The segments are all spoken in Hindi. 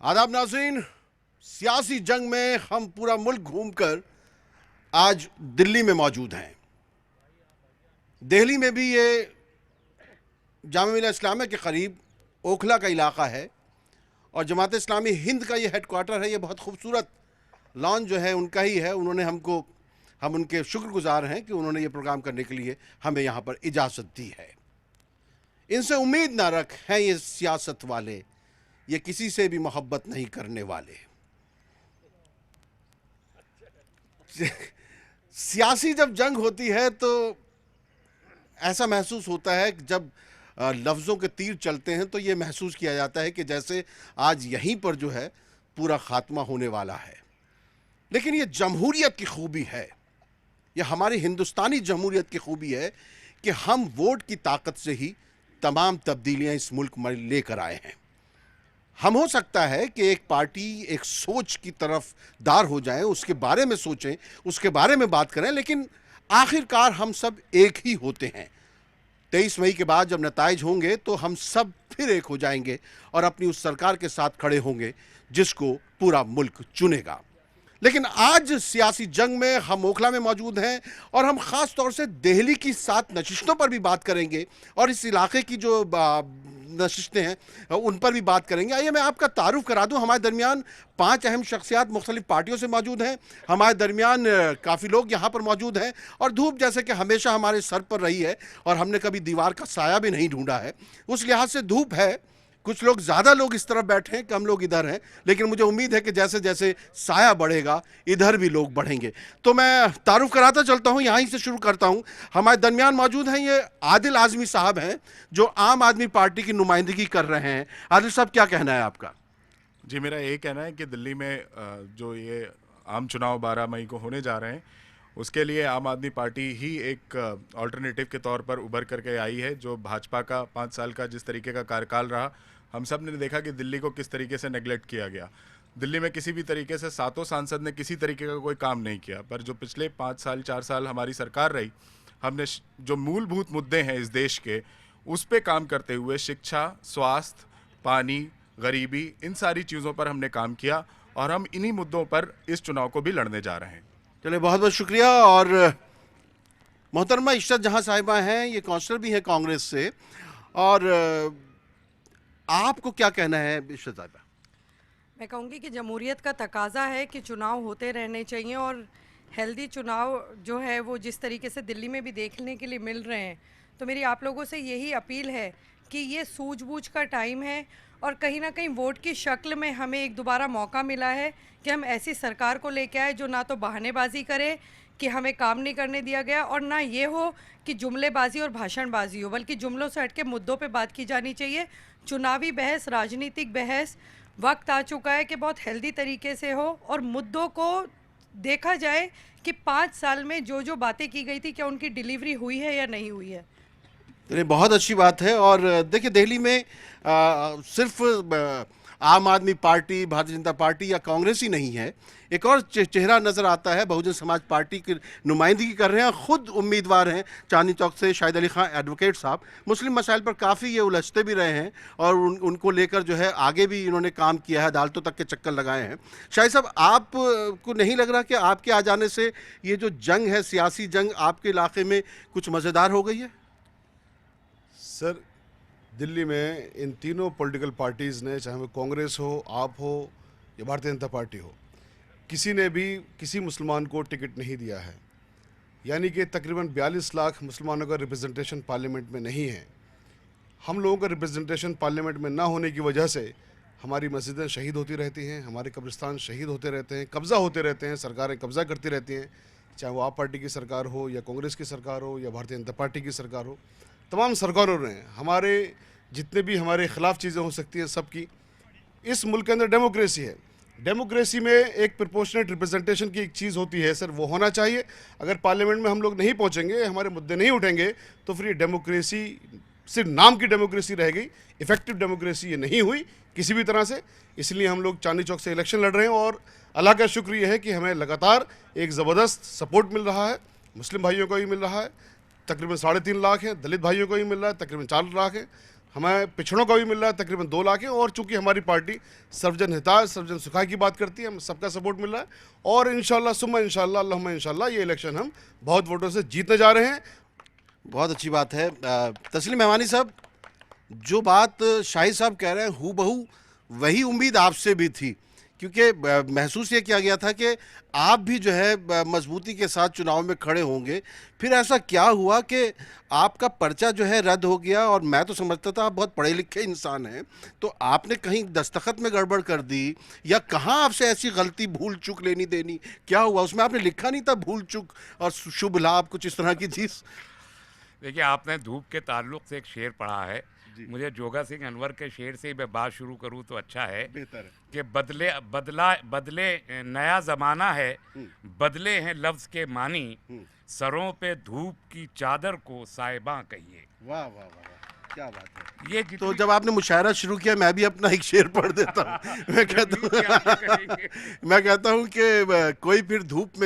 आदाब नाज़रीन, सियासी जंग में हम पूरा मुल्क घूमकर आज दिल्ली में मौजूद हैं। दिल्ली में भी ये जामिया मिल्लत इस्लामिया के करीब ओखला का इलाका है और जमात इस्लामी हिंद का ये हेडक्वार्टर है। ये बहुत खूबसूरत लॉन जो है उनका ही है। हम उनके शुक्रगुजार हैं कि उन्होंने ये प्रोग्राम करने के लिए हमें यहाँ पर इजाज़त दी है। इनसे उम्मीद ना रख हैं ये सियासत वाले, ये किसी से भी मोहब्बत नहीं करने वाले। सियासी जब जंग होती है तो ऐसा महसूस होता है कि जब लफ्ज़ों के तीर चलते हैं तो ये महसूस किया जाता है कि जैसे आज यहीं पर जो है पूरा ख़ात्मा होने वाला है। लेकिन ये जमहूरियत की खूबी है, यह हमारी हिंदुस्तानी जमहूरियत की खूबी है कि हम वोट की ताकत से ही तमाम तब्दीलियां इस मुल्क में लेकर आए हैं। हम हो सकता है कि एक पार्टी एक सोच की तरफ दार हो जाए, उसके बारे में सोचें, उसके बारे में बात करें, लेकिन आखिरकार हम सब एक ही होते हैं। 23 मई के बाद जब नताइज होंगे तो हम सब फिर एक हो जाएंगे और अपनी उस सरकार के साथ खड़े होंगे जिसको पूरा मुल्क चुनेगा। लेकिन आज सियासी जंग में हम ओखला में मौजूद हैं और हम ख़ास तौर से दिल्ली की 7 नशिस्तों पर भी बात करेंगे और इस इलाके की जो नशिस्तें हैं उन पर भी बात करेंगे। आइए मैं आपका तारुफ करा दूं। हमारे दरमियान 5 अहम शख्सियात मुख्तलिफ पार्टियों से मौजूद हैं। हमारे दरमियान काफ़ी लोग यहाँ पर मौजूद हैं और धूप जैसे कि हमेशा हमारे सर पर रही है और हमने कभी दीवार का साया भी नहीं ढूंढा है, उस लिहाज से धूप है। कुछ लोग, ज़्यादा लोग इस तरफ बैठे हैं, कम लोग इधर हैं, लेकिन मुझे उम्मीद है कि जैसे जैसे साया बढ़ेगा इधर भी लोग बढ़ेंगे। तो मैं तारुफ कराता चलता हूँ, यहीं से शुरू करता हूँ। हमारे दरमियान मौजूद हैं ये आदिल आज़मी साहब हैं जो आम आदमी पार्टी की नुमाइंदगी कर रहे हैं। आदिल साहब, क्या कहना है आपका? जी, मेरा ये कहना है कि दिल्ली में जो ये आम चुनाव 12 मई को होने जा रहे हैं उसके लिए आम आदमी पार्टी ही एक अल्टरनेटिव के तौर पर उभर करके आई है। जो भाजपा का 5 साल का जिस तरीके का कार्यकाल रहा, हम सब ने देखा कि दिल्ली को किस तरीके से नेगलेक्ट किया गया। दिल्ली में किसी भी तरीके से 7 सांसद ने किसी तरीके का कोई काम नहीं किया, पर जो पिछले 5 साल 4 साल हमारी सरकार रही, हमने जो मूलभूत मुद्दे हैं इस देश के उस पर काम करते हुए शिक्षा, स्वास्थ्य, पानी, गरीबी, इन सारी चीज़ों पर हमने काम किया और हम इन्हीं मुद्दों पर इस चुनाव को भी लड़ने जा रहे हैं। चलिए, बहुत बहुत शुक्रिया। और मोहतरमा इशरत जहाँ साहिबा हैं, ये काउंसलर भी हैं कांग्रेस से, और आपको क्या कहना है इशरत साहिबा? मैं कहूँगी कि जमहूरियत का तकाजा है कि चुनाव होते रहने चाहिए और हेल्दी चुनाव जो है वो जिस तरीके से दिल्ली में भी देखने के लिए मिल रहे हैं, तो मेरी आप लोगों से यही अपील है कि ये सूझबूझ का टाइम है और कहीं ना कहीं वोट की शक्ल में हमें एक दोबारा मौका मिला है कि हम ऐसी सरकार को लेके आए जो ना तो बहानेबाजी करे कि हमें काम नहीं करने दिया गया और ना ये हो कि जुमलेबाजी और भाषणबाजी हो, बल्कि जुमलों से हट के मुद्दों पे बात की जानी चाहिए। चुनावी बहस, राजनीतिक बहस, वक्त आ चुका है कि बहुत हेल्दी तरीके से हो और मुद्दों को देखा जाए कि 5 साल में जो जो बातें की गई थी क्या उनकी डिलीवरी हुई है या नहीं हुई है। ये बहुत अच्छी बात है। और देखिए, दिल्ली में सिर्फ आम आदमी पार्टी, भारतीय जनता पार्टी या कांग्रेस ही नहीं है, एक और चेहरा नज़र आता है। बहुजन समाज पार्टी की नुमाइंदगी कर रहे हैं, ख़ुद उम्मीदवार हैं चांदनी चौक से शाहिद अली खान एडवोकेट साहब। मुस्लिम मसाइल पर काफ़ी ये उलझते भी रहे हैं और उनको लेकर जो है आगे भी इन्होंने काम किया है, अदालतों तक के चक्कर लगाए हैं। शाहिद साहब, आप को नहीं लग रहा कि आपके आ जाने से ये जो जंग है, सियासी जंग आपके इलाके में कुछ मज़ेदार हो गई है? सर, दिल्ली में इन तीनों पॉलिटिकल पार्टीज़ ने, चाहे वो कांग्रेस हो, आप हो या भारतीय जनता पार्टी हो, किसी ने भी किसी मुसलमान को टिकट नहीं दिया है। यानी कि तकरीबन 42 लाख मुसलमानों का रिप्रेजेंटेशन पार्लियामेंट में नहीं है। हम लोगों का रिप्रेजेंटेशन पार्लियामेंट में ना होने की वजह से हमारी मस्जिदें शहीद होती रहती हैं, हमारे कब्रिस्तान शहीद होते रहते हैं, कब्ज़ा होते रहते हैं, सरकारें कब्ज़ा करती रहती हैं, चाहे वो आप पार्टी की सरकार हो या कांग्रेस की सरकार हो या भारतीय जनता पार्टी की सरकार हो। तमाम सरकारों ने हमारे जितने भी हमारे ख़िलाफ़ चीज़ें हो सकती हैं सबकी। इस मुल्क के अंदर डेमोक्रेसी है। डेमोक्रेसी में एक प्रोपोर्शनेट रिप्रेजेंटेशन की एक चीज़ होती है सर, वो होना चाहिए। अगर पार्लियामेंट में हम लोग नहीं पहुंचेंगे, हमारे मुद्दे नहीं उठेंगे, तो फिर ये डेमोक्रेसी सिर्फ नाम की डेमोक्रेसी रह गई, इफ़ेक्टिव डेमोक्रेसी ये नहीं हुई किसी भी तरह से। इसलिए हम लोग चांदनी चौक से इलेक्शन लड़ रहे हैं और अल्लाह का शुक्र ये है कि हमें लगातार एक ज़बरदस्त सपोर्ट मिल रहा है। मुस्लिम भाइयों को भी मिल रहा है, तकरीबन 3.5 लाख है, दलित भाइयों को भी मिल रहा है, तकरीबन 4 लाख है। हमें पिछड़ों का भी मिल रहा है तकरीबन 2 लाख है, और चूंकि हमारी पार्टी सर्वजन हिताय सर्वजन सुखाय की बात करती है, हम सबका सपोर्ट मिल रहा है, और इंशाल्लाह सुम्मा इंशाल्लाह अल्लाहुम्मा इंशाल्लाह ये इलेक्शन हम बहुत वोटों से जीतने जा रहे हैं। बहुत अच्छी बात है। तस्लीम मेहमानी साहब, जो बात शाहिद साहब कह रहे हैं हूबहू वही उम्मीद आपसे भी थी, क्योंकि महसूस ये किया गया था कि आप भी जो है मजबूती के साथ चुनाव में खड़े होंगे। फिर ऐसा क्या हुआ कि आपका पर्चा जो है रद्द हो गया? और मैं तो समझता था आप बहुत पढ़े लिखे इंसान हैं, तो आपने कहीं दस्तखत में गड़बड़ कर दी, या कहाँ आपसे ऐसी गलती भूल चूक लेनी देनी क्या हुआ? उसमें आपने लिखा नहीं था भूल चूक और शुभ लाभ, कुछ इस तरह की चीज़? देखिए, आपने धूप के ताल्लुक से एक शेर पढ़ा है। मुझे जोगा सिंह अनवर के शेर से ही मैं बात शुरू करूं तो अच्छा है। बेहतर है। कि बदले नया ज़माना है, बदले हैं लफ्ज़ के मानी, सरों पे धूप की चादर को साहिबा कहिए। वाह वाह वाह वाह, क्या बात है। ये तो जब आपने मुशायरा शुरू किया, मैं भी अपना एक शेर पढ़ देता हूँ। मैं कहता हूँ कि कोई फिर धूप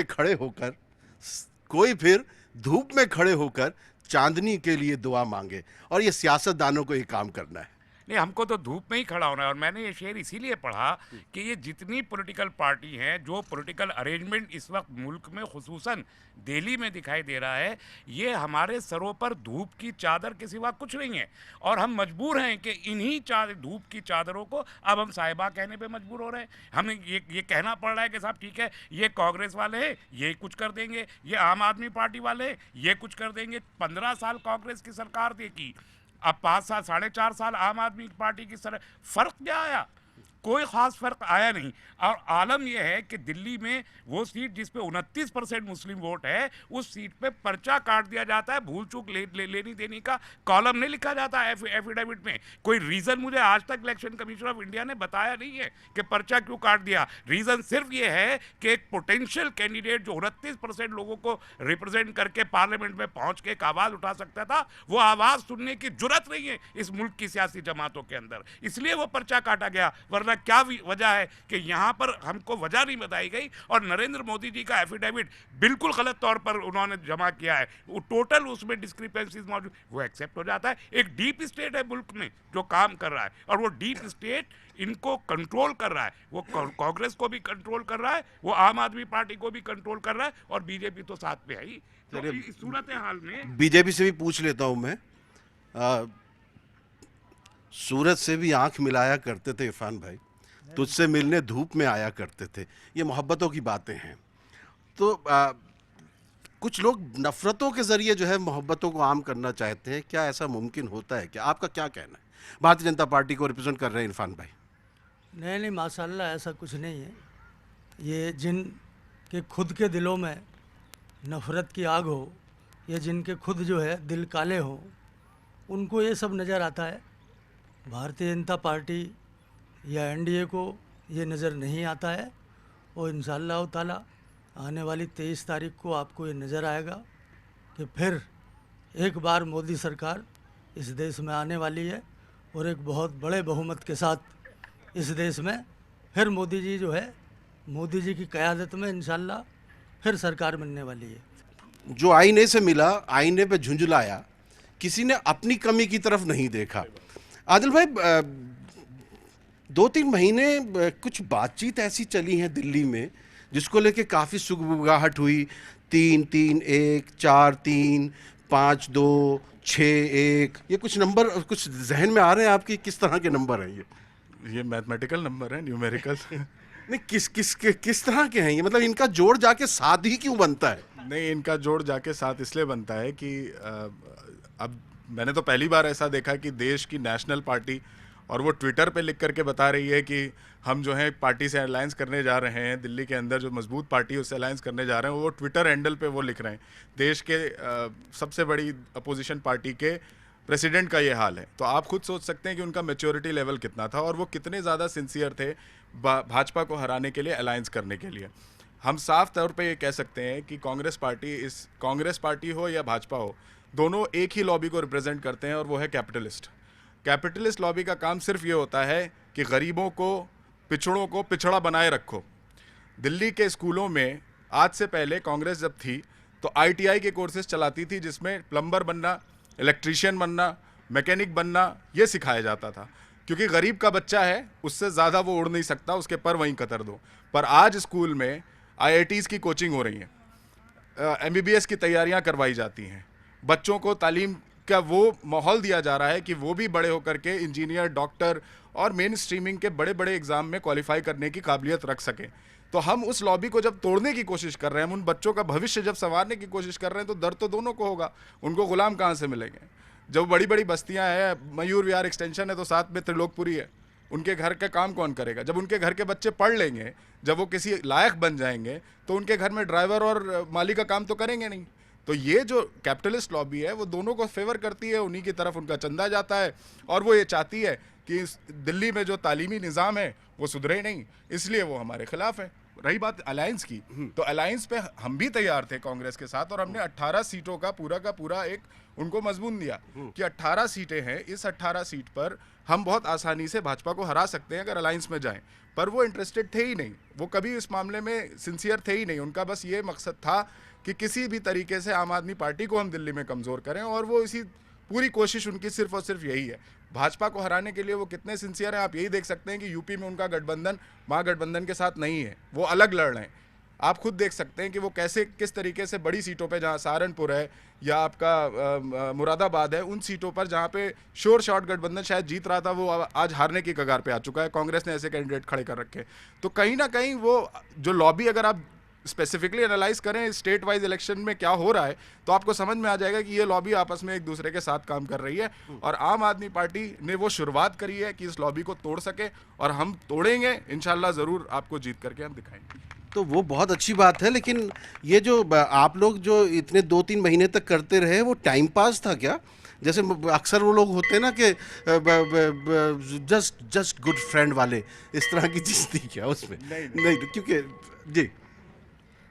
में खड़े होकर चांदनी के लिए दुआ मांगे, और ये सियासतदानों को ये काम करना है। नहीं, हमको तो धूप में ही खड़ा होना है। और मैंने ये शेर इसीलिए पढ़ा कि ये जितनी पॉलिटिकल पार्टी हैं, जो पॉलिटिकल अरेंजमेंट इस वक्त मुल्क में खुसूसन दिल्ली में दिखाई दे रहा है, ये हमारे सरों पर धूप की चादर के सिवा कुछ नहीं है। और हम मजबूर हैं कि इन्हीं धूप की चादरों को अब हम साहिबा कहने पे मजबूर हो रहे हैं। हमें ये कहना पड़ रहा है कि साहब ठीक है, ये कांग्रेस वाले हैं, ये कुछ कर देंगे, ये आम आदमी पार्टी वाले हैं, ये कुछ कर देंगे। 15 साल कांग्रेस की सरकार देखी, अब 5 साल 4.5 साल आम आदमी पार्टी की सरकार, फर्क क्या आया? कोई ख़ास फ़र्क आया नहीं। और आलम यह है कि दिल्ली में वो सीट जिस पे 29% मुस्लिम वोट है, उस सीट पे पर्चा काट दिया जाता है। भूल चूक लेनी देनी का कॉलम नहीं लिखा जाता है एफिडेविट में। कोई रीज़न मुझे आज तक इलेक्शन कमीशन ऑफ इंडिया ने बताया नहीं है कि पर्चा क्यों काट दिया। रीज़न सिर्फ ये है कि एक पोटेंशियल कैंडिडेट जो 29% लोगों को रिप्रेजेंट करके पार्लियामेंट में पहुँच के एक आवाज़ उठा सकता था, वो आवाज़ सुनने की जुर्रत नहीं है इस मुल्क की सियासी जमातों के अंदर, इसलिए वो पर्चा काटा गया। वरना क्या वजह है कि यहाँ पर हमको वजह नहीं बताई गई। और नरेंद्र मोदी जी का एफिडेविट बिल्कुल गलत तौर पर उन्होंने जमा किया है, वो टोटल उसमें डिस्क्रिपेंसीज मौजूद, वो एक्सेप्ट हो जाता है। एक डीप स्टेट है मुल्क में जो काम कर रहा है, और वो डीप स्टेट इनको कंट्रोल कर रहा है। वो कांग्रेस को भी कंट्रोल कर रहा है, वो आम आदमी पार्टी को भी कंट्रोल कर रहा है, और बीजेपी तो साथ में है ही। तो इस सूरत हाल में बीजेपी से भी पूछ लेता हूँ मैं। सूरज से भी आंख मिलाया करते थे इरफान भाई, तुझसे मिलने धूप में आया करते थे, ये मोहब्बतों की बातें हैं। तो कुछ लोग नफ़रतों के ज़रिए जो है मोहब्बतों को आम करना चाहते हैं, क्या ऐसा मुमकिन होता है? क्या आपका क्या कहना है? भारतीय जनता पार्टी को रिप्रेजेंट कर रहे हैं इरफान भाई। नहीं माशाल्लाह ऐसा कुछ नहीं है। ये जिन के खुद के दिलों में नफ़रत की आग हो, या जिनके खुद जो है दिल काले हो, उनको ये सब नज़र आता है। भारतीय जनता पार्टी या एनडीए को ये नज़र नहीं आता है, और इंशाअल्लाह ताला आने वाली 23 तारीख को आपको ये नज़र आएगा कि फिर एक बार मोदी सरकार इस देश में आने वाली है, और एक बहुत बड़े बहुमत के साथ इस देश में फिर मोदी जी जो है, मोदी जी की क़यादत में इंशाअल्लाह फिर सरकार बनने वाली है। जो आईने से मिला, आईने पे झुंझलाया, किसी ने अपनी कमी की तरफ नहीं देखा। आदिल भाई, 2-3 महीने कुछ बातचीत ऐसी चली है दिल्ली में जिसको लेके काफ़ी सुगबुगाहट हुई। 3-3-1, 4-3, 5-2, 6-1, ये कुछ नंबर कुछ जहन में आ रहे हैं आपकी? किस तरह के नंबर हैं ये मैथमेटिकल नंबर है, न्यूमेरिकल। नहीं, किस तरह के हैं ये? मतलब इनका जोड़ जाके 7 ही क्यों बनता है? नहीं, इनका जोड़ जाके 7 इसलिए बनता है कि अब मैंने तो पहली बार ऐसा देखा कि देश की नेशनल पार्टी, और वो ट्विटर पे लिख करके बता रही है कि हम जो है पार्टी से अलायंस करने जा रहे हैं, दिल्ली के अंदर जो मजबूत पार्टी है उससे अलायंस करने जा रहे हैं, वो ट्विटर हैंडल पे वो लिख रहे हैं। देश के सबसे बड़ी अपोजिशन पार्टी के प्रेसिडेंट का ये हाल है, तो आप खुद सोच सकते हैं कि उनका मैच्योरिटी लेवल कितना था, और वो कितने ज़्यादा सिंसियर थे भाजपा को हराने के लिए, अलायंस करने के लिए। हम साफ तौर पे ये कह सकते हैं कि कांग्रेस पार्टी हो या भाजपा हो, दोनों एक ही लॉबी को रिप्रेजेंट करते हैं, और वो है कैपिटलिस्ट लॉबी का काम सिर्फ ये होता है कि गरीबों को, पिछड़ों को पिछड़ा बनाए रखो। दिल्ली के स्कूलों में आज से पहले कांग्रेस जब थी तो ITI के कोर्सेज चलाती थी, जिसमें प्लम्बर बनना, इलेक्ट्रीशियन बनना, मैकेनिक बनना ये सिखाया जाता था, क्योंकि गरीब का बच्चा है, उससे ज़्यादा वो उड़ नहीं सकता, उसके पर वहीं कतर दो। पर आज स्कूल में IITs की कोचिंग हो रही है, MBBS की तैयारियां करवाई जाती हैं, बच्चों को तालीम का वो माहौल दिया जा रहा है कि वो भी बड़े होकर के इंजीनियर, डॉक्टर और मेन स्ट्रीमिंग के बड़े बड़े एग्जाम में क्वालिफाई करने की काबिलियत रख सकें। तो हम उस लॉबी को जब तोड़ने की कोशिश कर रहे हैं, हम उन बच्चों का भविष्य जब संवारने की कोशिश कर रहे हैं, तो दर्द तो दोनों को होगा। उनको गुलाम कहाँ से मिलेंगे? जब बड़ी बड़ी बस्तियां हैं, मयूर विहार एक्सटेंशन है तो साथ में त्रिलोकपुरी है, उनके घर का काम कौन करेगा? जब उनके घर के बच्चे पढ़ लेंगे, जब वो किसी लायक बन जाएंगे, तो उनके घर में ड्राइवर और माली का काम तो करेंगे नहीं। तो ये जो कैपिटलिस्ट लॉबी है वो दोनों को फेवर करती है, उन्हीं की तरफ उनका चंदा जाता है, और वो ये चाहती है कि दिल्ली में जो तालीमी निज़ाम है वो सुधरे नहीं, इसलिए वो हमारे खिलाफ है। रही बात अलायंस की, तो अलायंस पे हम भी तैयार थे कांग्रेस के साथ, और हमने 18 सीटों का पूरा एक उनको मजबून दिया कि 18 सीटें हैं, इस 18 सीट पर हम बहुत आसानी से भाजपा को हरा सकते हैं अगर अलायंस में जाएं। पर वो इंटरेस्टेड थे ही नहीं, वो कभी इस मामले में सिंसियर थे ही नहीं। उनका बस ये मकसद था कि किसी भी तरीके से आम आदमी पार्टी को हम दिल्ली में कमज़ोर करें, और वो इसी पूरी कोशिश उनकी सिर्फ और सिर्फ यही है। भाजपा को हराने के लिए वो कितने सिंसियर हैं आप यही देख सकते हैं कि यूपी में उनका गठबंधन महागठबंधन के साथ नहीं है, वो अलग लड़ रहे हैं। आप खुद देख सकते हैं कि वो कैसे किस तरीके से बड़ी सीटों पे, जहाँ सहारनपुर है या आपका मुरादाबाद है, उन सीटों पर जहाँ पे शोर शॉर्ट गठबंधन शायद जीत रहा था, वो आज हारने की कगार पे आ चुका है। कांग्रेस ने ऐसे कैंडिडेट खड़े कर रखे। तो कहीं ना कहीं वो जो लॉबी, अगर आप स्पेसिफिकली एनालाइज करें स्टेट वाइज इलेक्शन में क्या हो रहा है, तो आपको समझ में आ जाएगा कि ये लॉबी आपस में एक दूसरे के साथ काम कर रही है। और आम आदमी पार्टी ने वो शुरुआत करी है कि इस लॉबी को तोड़ सके, और हम तोड़ेंगे इंशाल्लाह, ज़रूर आपको जीत करके हम दिखाएंगे। तो वो बहुत अच्छी बात है, लेकिन ये जो आप लोग जो इतने 2-3 महीने तक करते रहे, वो टाइम पास था क्या? जैसे अक्सर वो लोग होते हैं ना कि जस्ट गुड फ्रेंड वाले, इस तरह की चीज़ थी क्या उसमें? नहीं, क्योंकि जी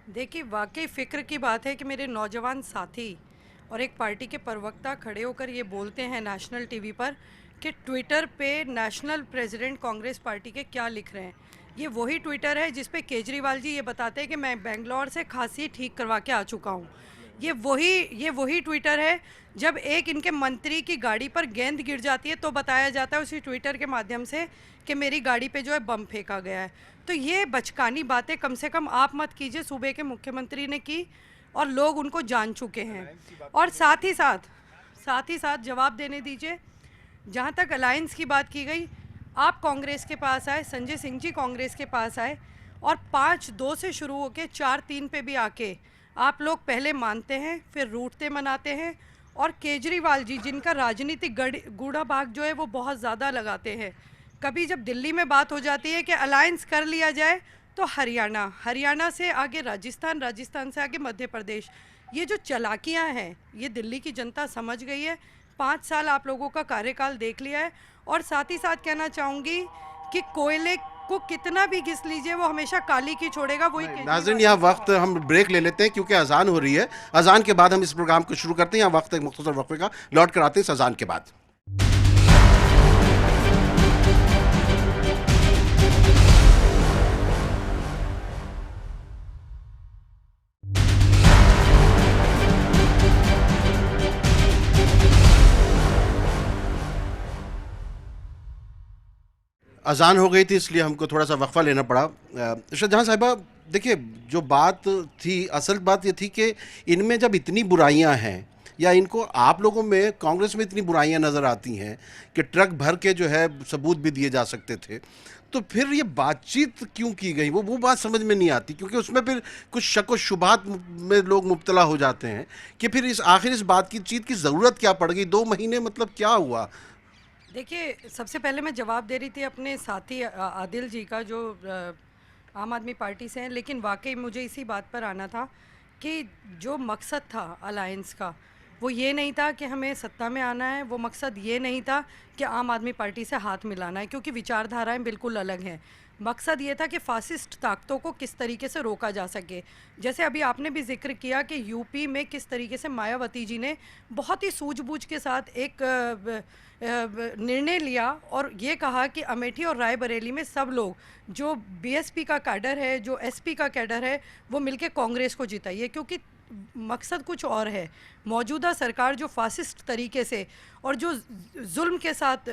देखिए, वाकई फ़िक्र की बात है कि मेरे नौजवान साथी और एक पार्टी के प्रवक्ता खड़े होकर ये बोलते हैं नेशनल टीवी पर कि ट्विटर पे नेशनल प्रेसिडेंट कांग्रेस पार्टी के क्या लिख रहे हैं। ये वही ट्विटर है जिस पे केजरीवाल जी ये बताते हैं कि मैं बेंगलोर से खांसी ठीक करवा के आ चुका हूँ। ये वही ट्विटर है जब एक इनके मंत्री की गाड़ी पर गेंद गिर जाती है तो बताया जाता है उसी ट्विटर के माध्यम से कि मेरी गाड़ी पे जो है बम फेंका गया है। तो ये बचकानी बातें कम से कम आप मत कीजिए। सूबे के मुख्यमंत्री ने की और लोग उनको जान चुके हैं। और साथ ही साथ जवाब देने दीजिए। जहाँ तक अलायंस की बात की गई, आप कांग्रेस के पास आए, संजय सिंह जी कांग्रेस के पास आए, और 5-2 से शुरू होकर 4-3 पे भी आके आप लोग पहले मानते हैं, फिर रूठते मनाते हैं। और केजरीवाल जी, जिनका राजनीतिक गूढ़ा भाग जो है वो बहुत ज़्यादा लगाते हैं, कभी जब दिल्ली में बात हो जाती है कि अलायंस कर लिया जाए तो हरियाणा से आगे राजस्थान से आगे मध्य प्रदेश। ये जो चालाकियां हैं ये दिल्ली की जनता समझ गई है। 5 साल आप लोगों का कार्यकाल देख लिया है। और साथ ही साथ कहना चाहूँगी कि कोयले को कितना भी घिस लीजिए वो हमेशा काली की छोड़ेगा। वही नाज़रीन, यहाँ वक्त हम ब्रेक ले लेते हैं क्योंकि अजान हो रही है। अजान के बाद हम इस प्रोग्राम को शुरू करते हैं। यहाँ वक्त एक मुख्तसर वक्फे का, लौट कर आते हैं इस अजान के बाद। अजान हो गई थी इसलिए हमको थोड़ा सा वक्फा लेना पड़ा। शाहजहां साहिबा, देखिए, जो बात थी, असल बात ये थी कि इनमें जब इतनी बुराइयां हैं, या इनको आप लोगों में कांग्रेस में इतनी बुराइयां नज़र आती हैं कि ट्रक भर के जो है सबूत भी दिए जा सकते थे, तो फिर ये बातचीत क्यों की गई? वो बात समझ में नहीं आती, क्योंकि उसमें फिर कुछ शक व शुबात में लोग मुब्तला हो जाते हैं कि फिर आखिर इस बातचीत की ज़रूरत क्या पड़ गई? 2 महीने मतलब क्या हुआ? देखिए, सबसे पहले मैं जवाब दे रही थी अपने साथी आदिल जी का, जो आम आदमी पार्टी से हैं, लेकिन वाकई मुझे इसी बात पर आना था कि जो मकसद था अलायंस का वो ये नहीं था कि हमें सत्ता में आना है। वो मकसद ये नहीं था कि आम आदमी पार्टी से हाथ मिलाना है, क्योंकि विचारधाराएं बिल्कुल अलग हैं। मकसद ये था कि फासिस्ट ताकतों को किस तरीके से रोका जा सके। जैसे अभी आपने भी जिक्र किया कि यूपी में किस तरीके से मायावती जी ने बहुत ही सूझबूझ के साथ एक निर्णय लिया और ये कहा कि अमेठी और रायबरेली में सब लोग, जो बीएसपी का कैडर है, जो एसपी का कैडर है, वो मिलके कांग्रेस को जिताइए, क्योंकि मकसद कुछ और है। मौजूदा सरकार जो फासिस्ट तरीके से और जो जुल्म के साथ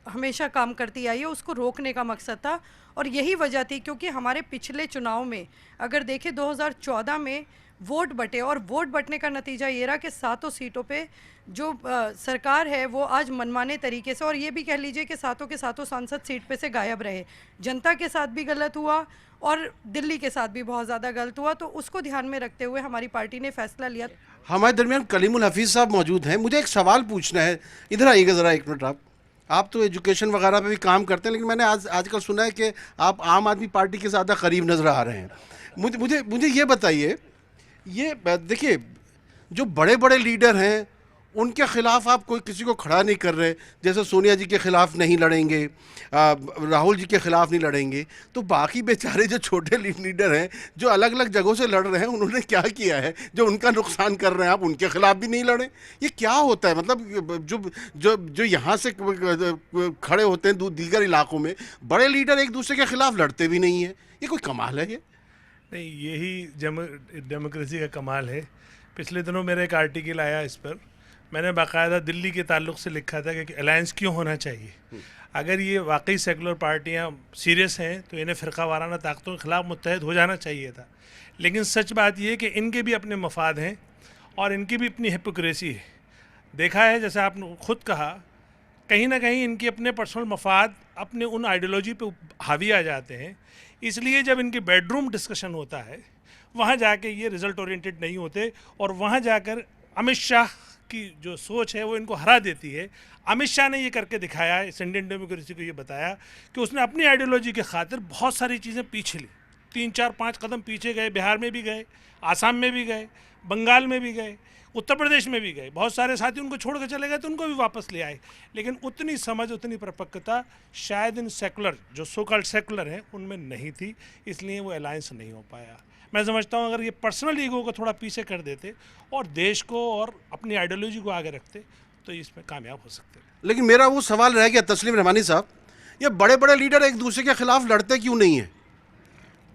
हमेशा काम करती आई है, उसको रोकने का मकसद था। और यही वजह थी क्योंकि हमारे पिछले चुनाव में अगर देखें 2014 में वोट बटे, और वोट बटने का नतीजा ये रहा कि 7 सीटों पे जो सरकार है वो आज मनमाने तरीके से, और ये भी कह लीजिए कि 7 के 7 सांसद सीट पे से गायब रहे। जनता के साथ भी गलत हुआ और दिल्ली के साथ भी बहुत ज़्यादा गलत हुआ। तो उसको ध्यान में रखते हुए हमारी पार्टी ने फैसला लिया। हमारे दरमियान कलीमुल हफीज़ साहब मौजूद हैं। मुझे एक सवाल पूछना है, इधर आइएगा ज़रा एक मिनट। आप तो एजुकेशन वगैरह पे भी काम करते हैं, लेकिन मैंने आजकल सुना है कि आप आम आदमी पार्टी के ज़्यादा करीब नज़र आ रहे हैं। मुझे ये बताइए, ये देखिए जो बड़े बड़े लीडर हैं उनके खिलाफ आप कोई किसी को खड़ा नहीं कर रहे, जैसे सोनिया जी के खिलाफ नहीं लड़ेंगे, राहुल जी के खिलाफ नहीं लड़ेंगे, तो बाकी बेचारे जो छोटे लीडर हैं जो अलग अलग जगहों से लड़ रहे हैं, उन्होंने क्या किया है जो उनका नुकसान कर रहे हैं, आप उनके खिलाफ भी नहीं लड़ें? ये क्या होता है? मतलब जो जो जो यहाँ से खड़े होते हैं दीगर इलाकों में, बड़े लीडर एक दूसरे के खिलाफ लड़ते भी नहीं हैं, ये कोई कमाल है? ये नहीं, यही डेमोक्रेसी का कमाल है। पिछले दिनों मेरा एक आर्टिकल आया इस पर, मैंने बाकायदा दिल्ली के ताल्लुक से लिखा था कि अलायंस क्यों होना चाहिए। अगर ये वाकई सेकुलर पार्टियां सीरियस हैं तो इन्हें फ़िरका वाराना ताकतों के ख़िलाफ़ मुत्तहद हो जाना चाहिए था। लेकिन सच बात यह है कि इनके भी अपने मफाद हैं और इनकी भी अपनी हिपोक्रेसी है। देखा है, जैसे आपने खुद कहा, कहीं ना कहीं इनके अपने पर्सनल मफाद अपने उन आइडियोलॉजी पे हावी आ जाते हैं। इसलिए जब इनके बेडरूम डिस्कशन होता है वहाँ जाके ये रिज़ल्ट ओरिएंटेड नहीं होते, और वहाँ जाकर अमित शाह की जो सोच है वो इनको हरा देती है। अमित शाह ने ये करके दिखाया, इस इंडियन डेमोक्रेसी को ये बताया कि उसने अपनी आइडियोलॉजी के खातिर बहुत सारी चीज़ें पीछे ली, 3-4-5 कदम पीछे गए। बिहार में भी गए, आसाम में भी गए, बंगाल में भी गए, उत्तर प्रदेश में भी गए। बहुत सारे साथी उनको छोड़ कर चले गए तो उनको भी वापस ले आए। लेकिन उतनी समझ, उतनी परिपक्वता शायद इन सेकुलर, जो सो कॉल्ड सेकुलर हैं, उनमें नहीं थी, इसलिए वो अलायंस नहीं हो पाया। मैं समझता हूँ अगर ये पर्सनल ईगो को थोड़ा पीछे कर देते और देश को और अपनी आइडियोलॉजी को आगे रखते तो इसमें कामयाब हो सकते। लेकिन मेरा वो सवाल रह गया तस्लीम रहमानी साहब, ये बड़े बड़े लीडर एक दूसरे के खिलाफ लड़ते क्यों नहीं है?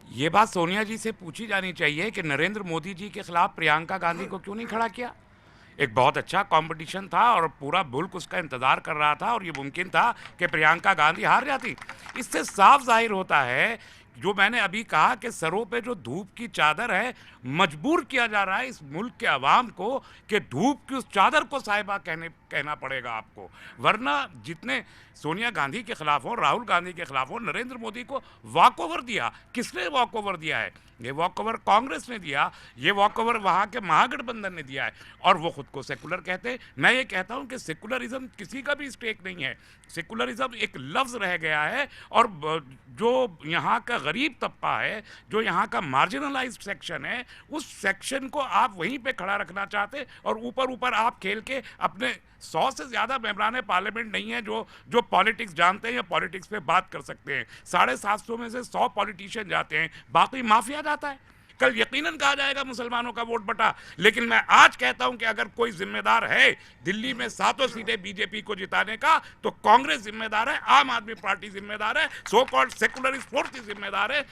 ये बात सोनिया जी से पूछी जानी चाहिए कि नरेंद्र मोदी जी के खिलाफ प्रियंका गांधी को क्यों नहीं खड़ा किया। एक बहुत अच्छा कंपटीशन था और पूरा मुल्क उसका इंतज़ार कर रहा था, और ये मुमकिन था कि प्रियंका गांधी हार जाती। इससे साफ जाहिर होता है, जो मैंने अभी कहा कि सरों पे जो धूप की चादर है, मजबूर किया जा रहा है इस मुल्क के अवाम को कि धूप की उस चादर को साहिबा कहना पड़ेगा आपको। वरना जितने सोनिया गांधी के खिलाफ हो, राहुल गांधी के खिलाफ हो, नरेंद्र मोदी को वॉक ओवर दिया। किसने वॉक ओवर दिया है? ये वॉक ओवर कांग्रेस ने दिया, ये वॉक ओवर वहाँ के महागठबंधन ने दिया है, और वो खुद को सेकुलर कहते हैं। मैं ये कहता हूँ कि सेकुलरिज्म किसी का भी स्टेक नहीं है। सेकुलरिज्म एक लफ्ज़ रह गया है, और जो यहाँ का गरीब तबका है, जो यहाँ का मार्जिनलाइज्ड सेक्शन है, उस सेक्शन को आप वहीं पे खड़ा रखना चाहते, और ऊपर ऊपर आप खेल के अपने 100 से ज़्यादा मेंबरान पार्लियामेंट नहीं है जो पॉलिटिक्स जानते हैं या पॉलिटिक्स पे बात कर सकते हैं। 750 में से 100 पॉलिटिशियन जाते हैं, बाकी माफिया जाता है। कल यकीनन कहा जाएगा मुसलमानों का वोट बटा, लेकिन मैं आज कहता हूं कि अगर कोई जिम्मेदार है दिल्ली में 7 सीटें बीजेपी को जिताने का, तो कांग्रेस जिम्मेदार है, आम आदमी पार्टी जिम्मेदार है, सो कॉल्ड सेकुलरिस्ट फोर्स जिम्मेदार है,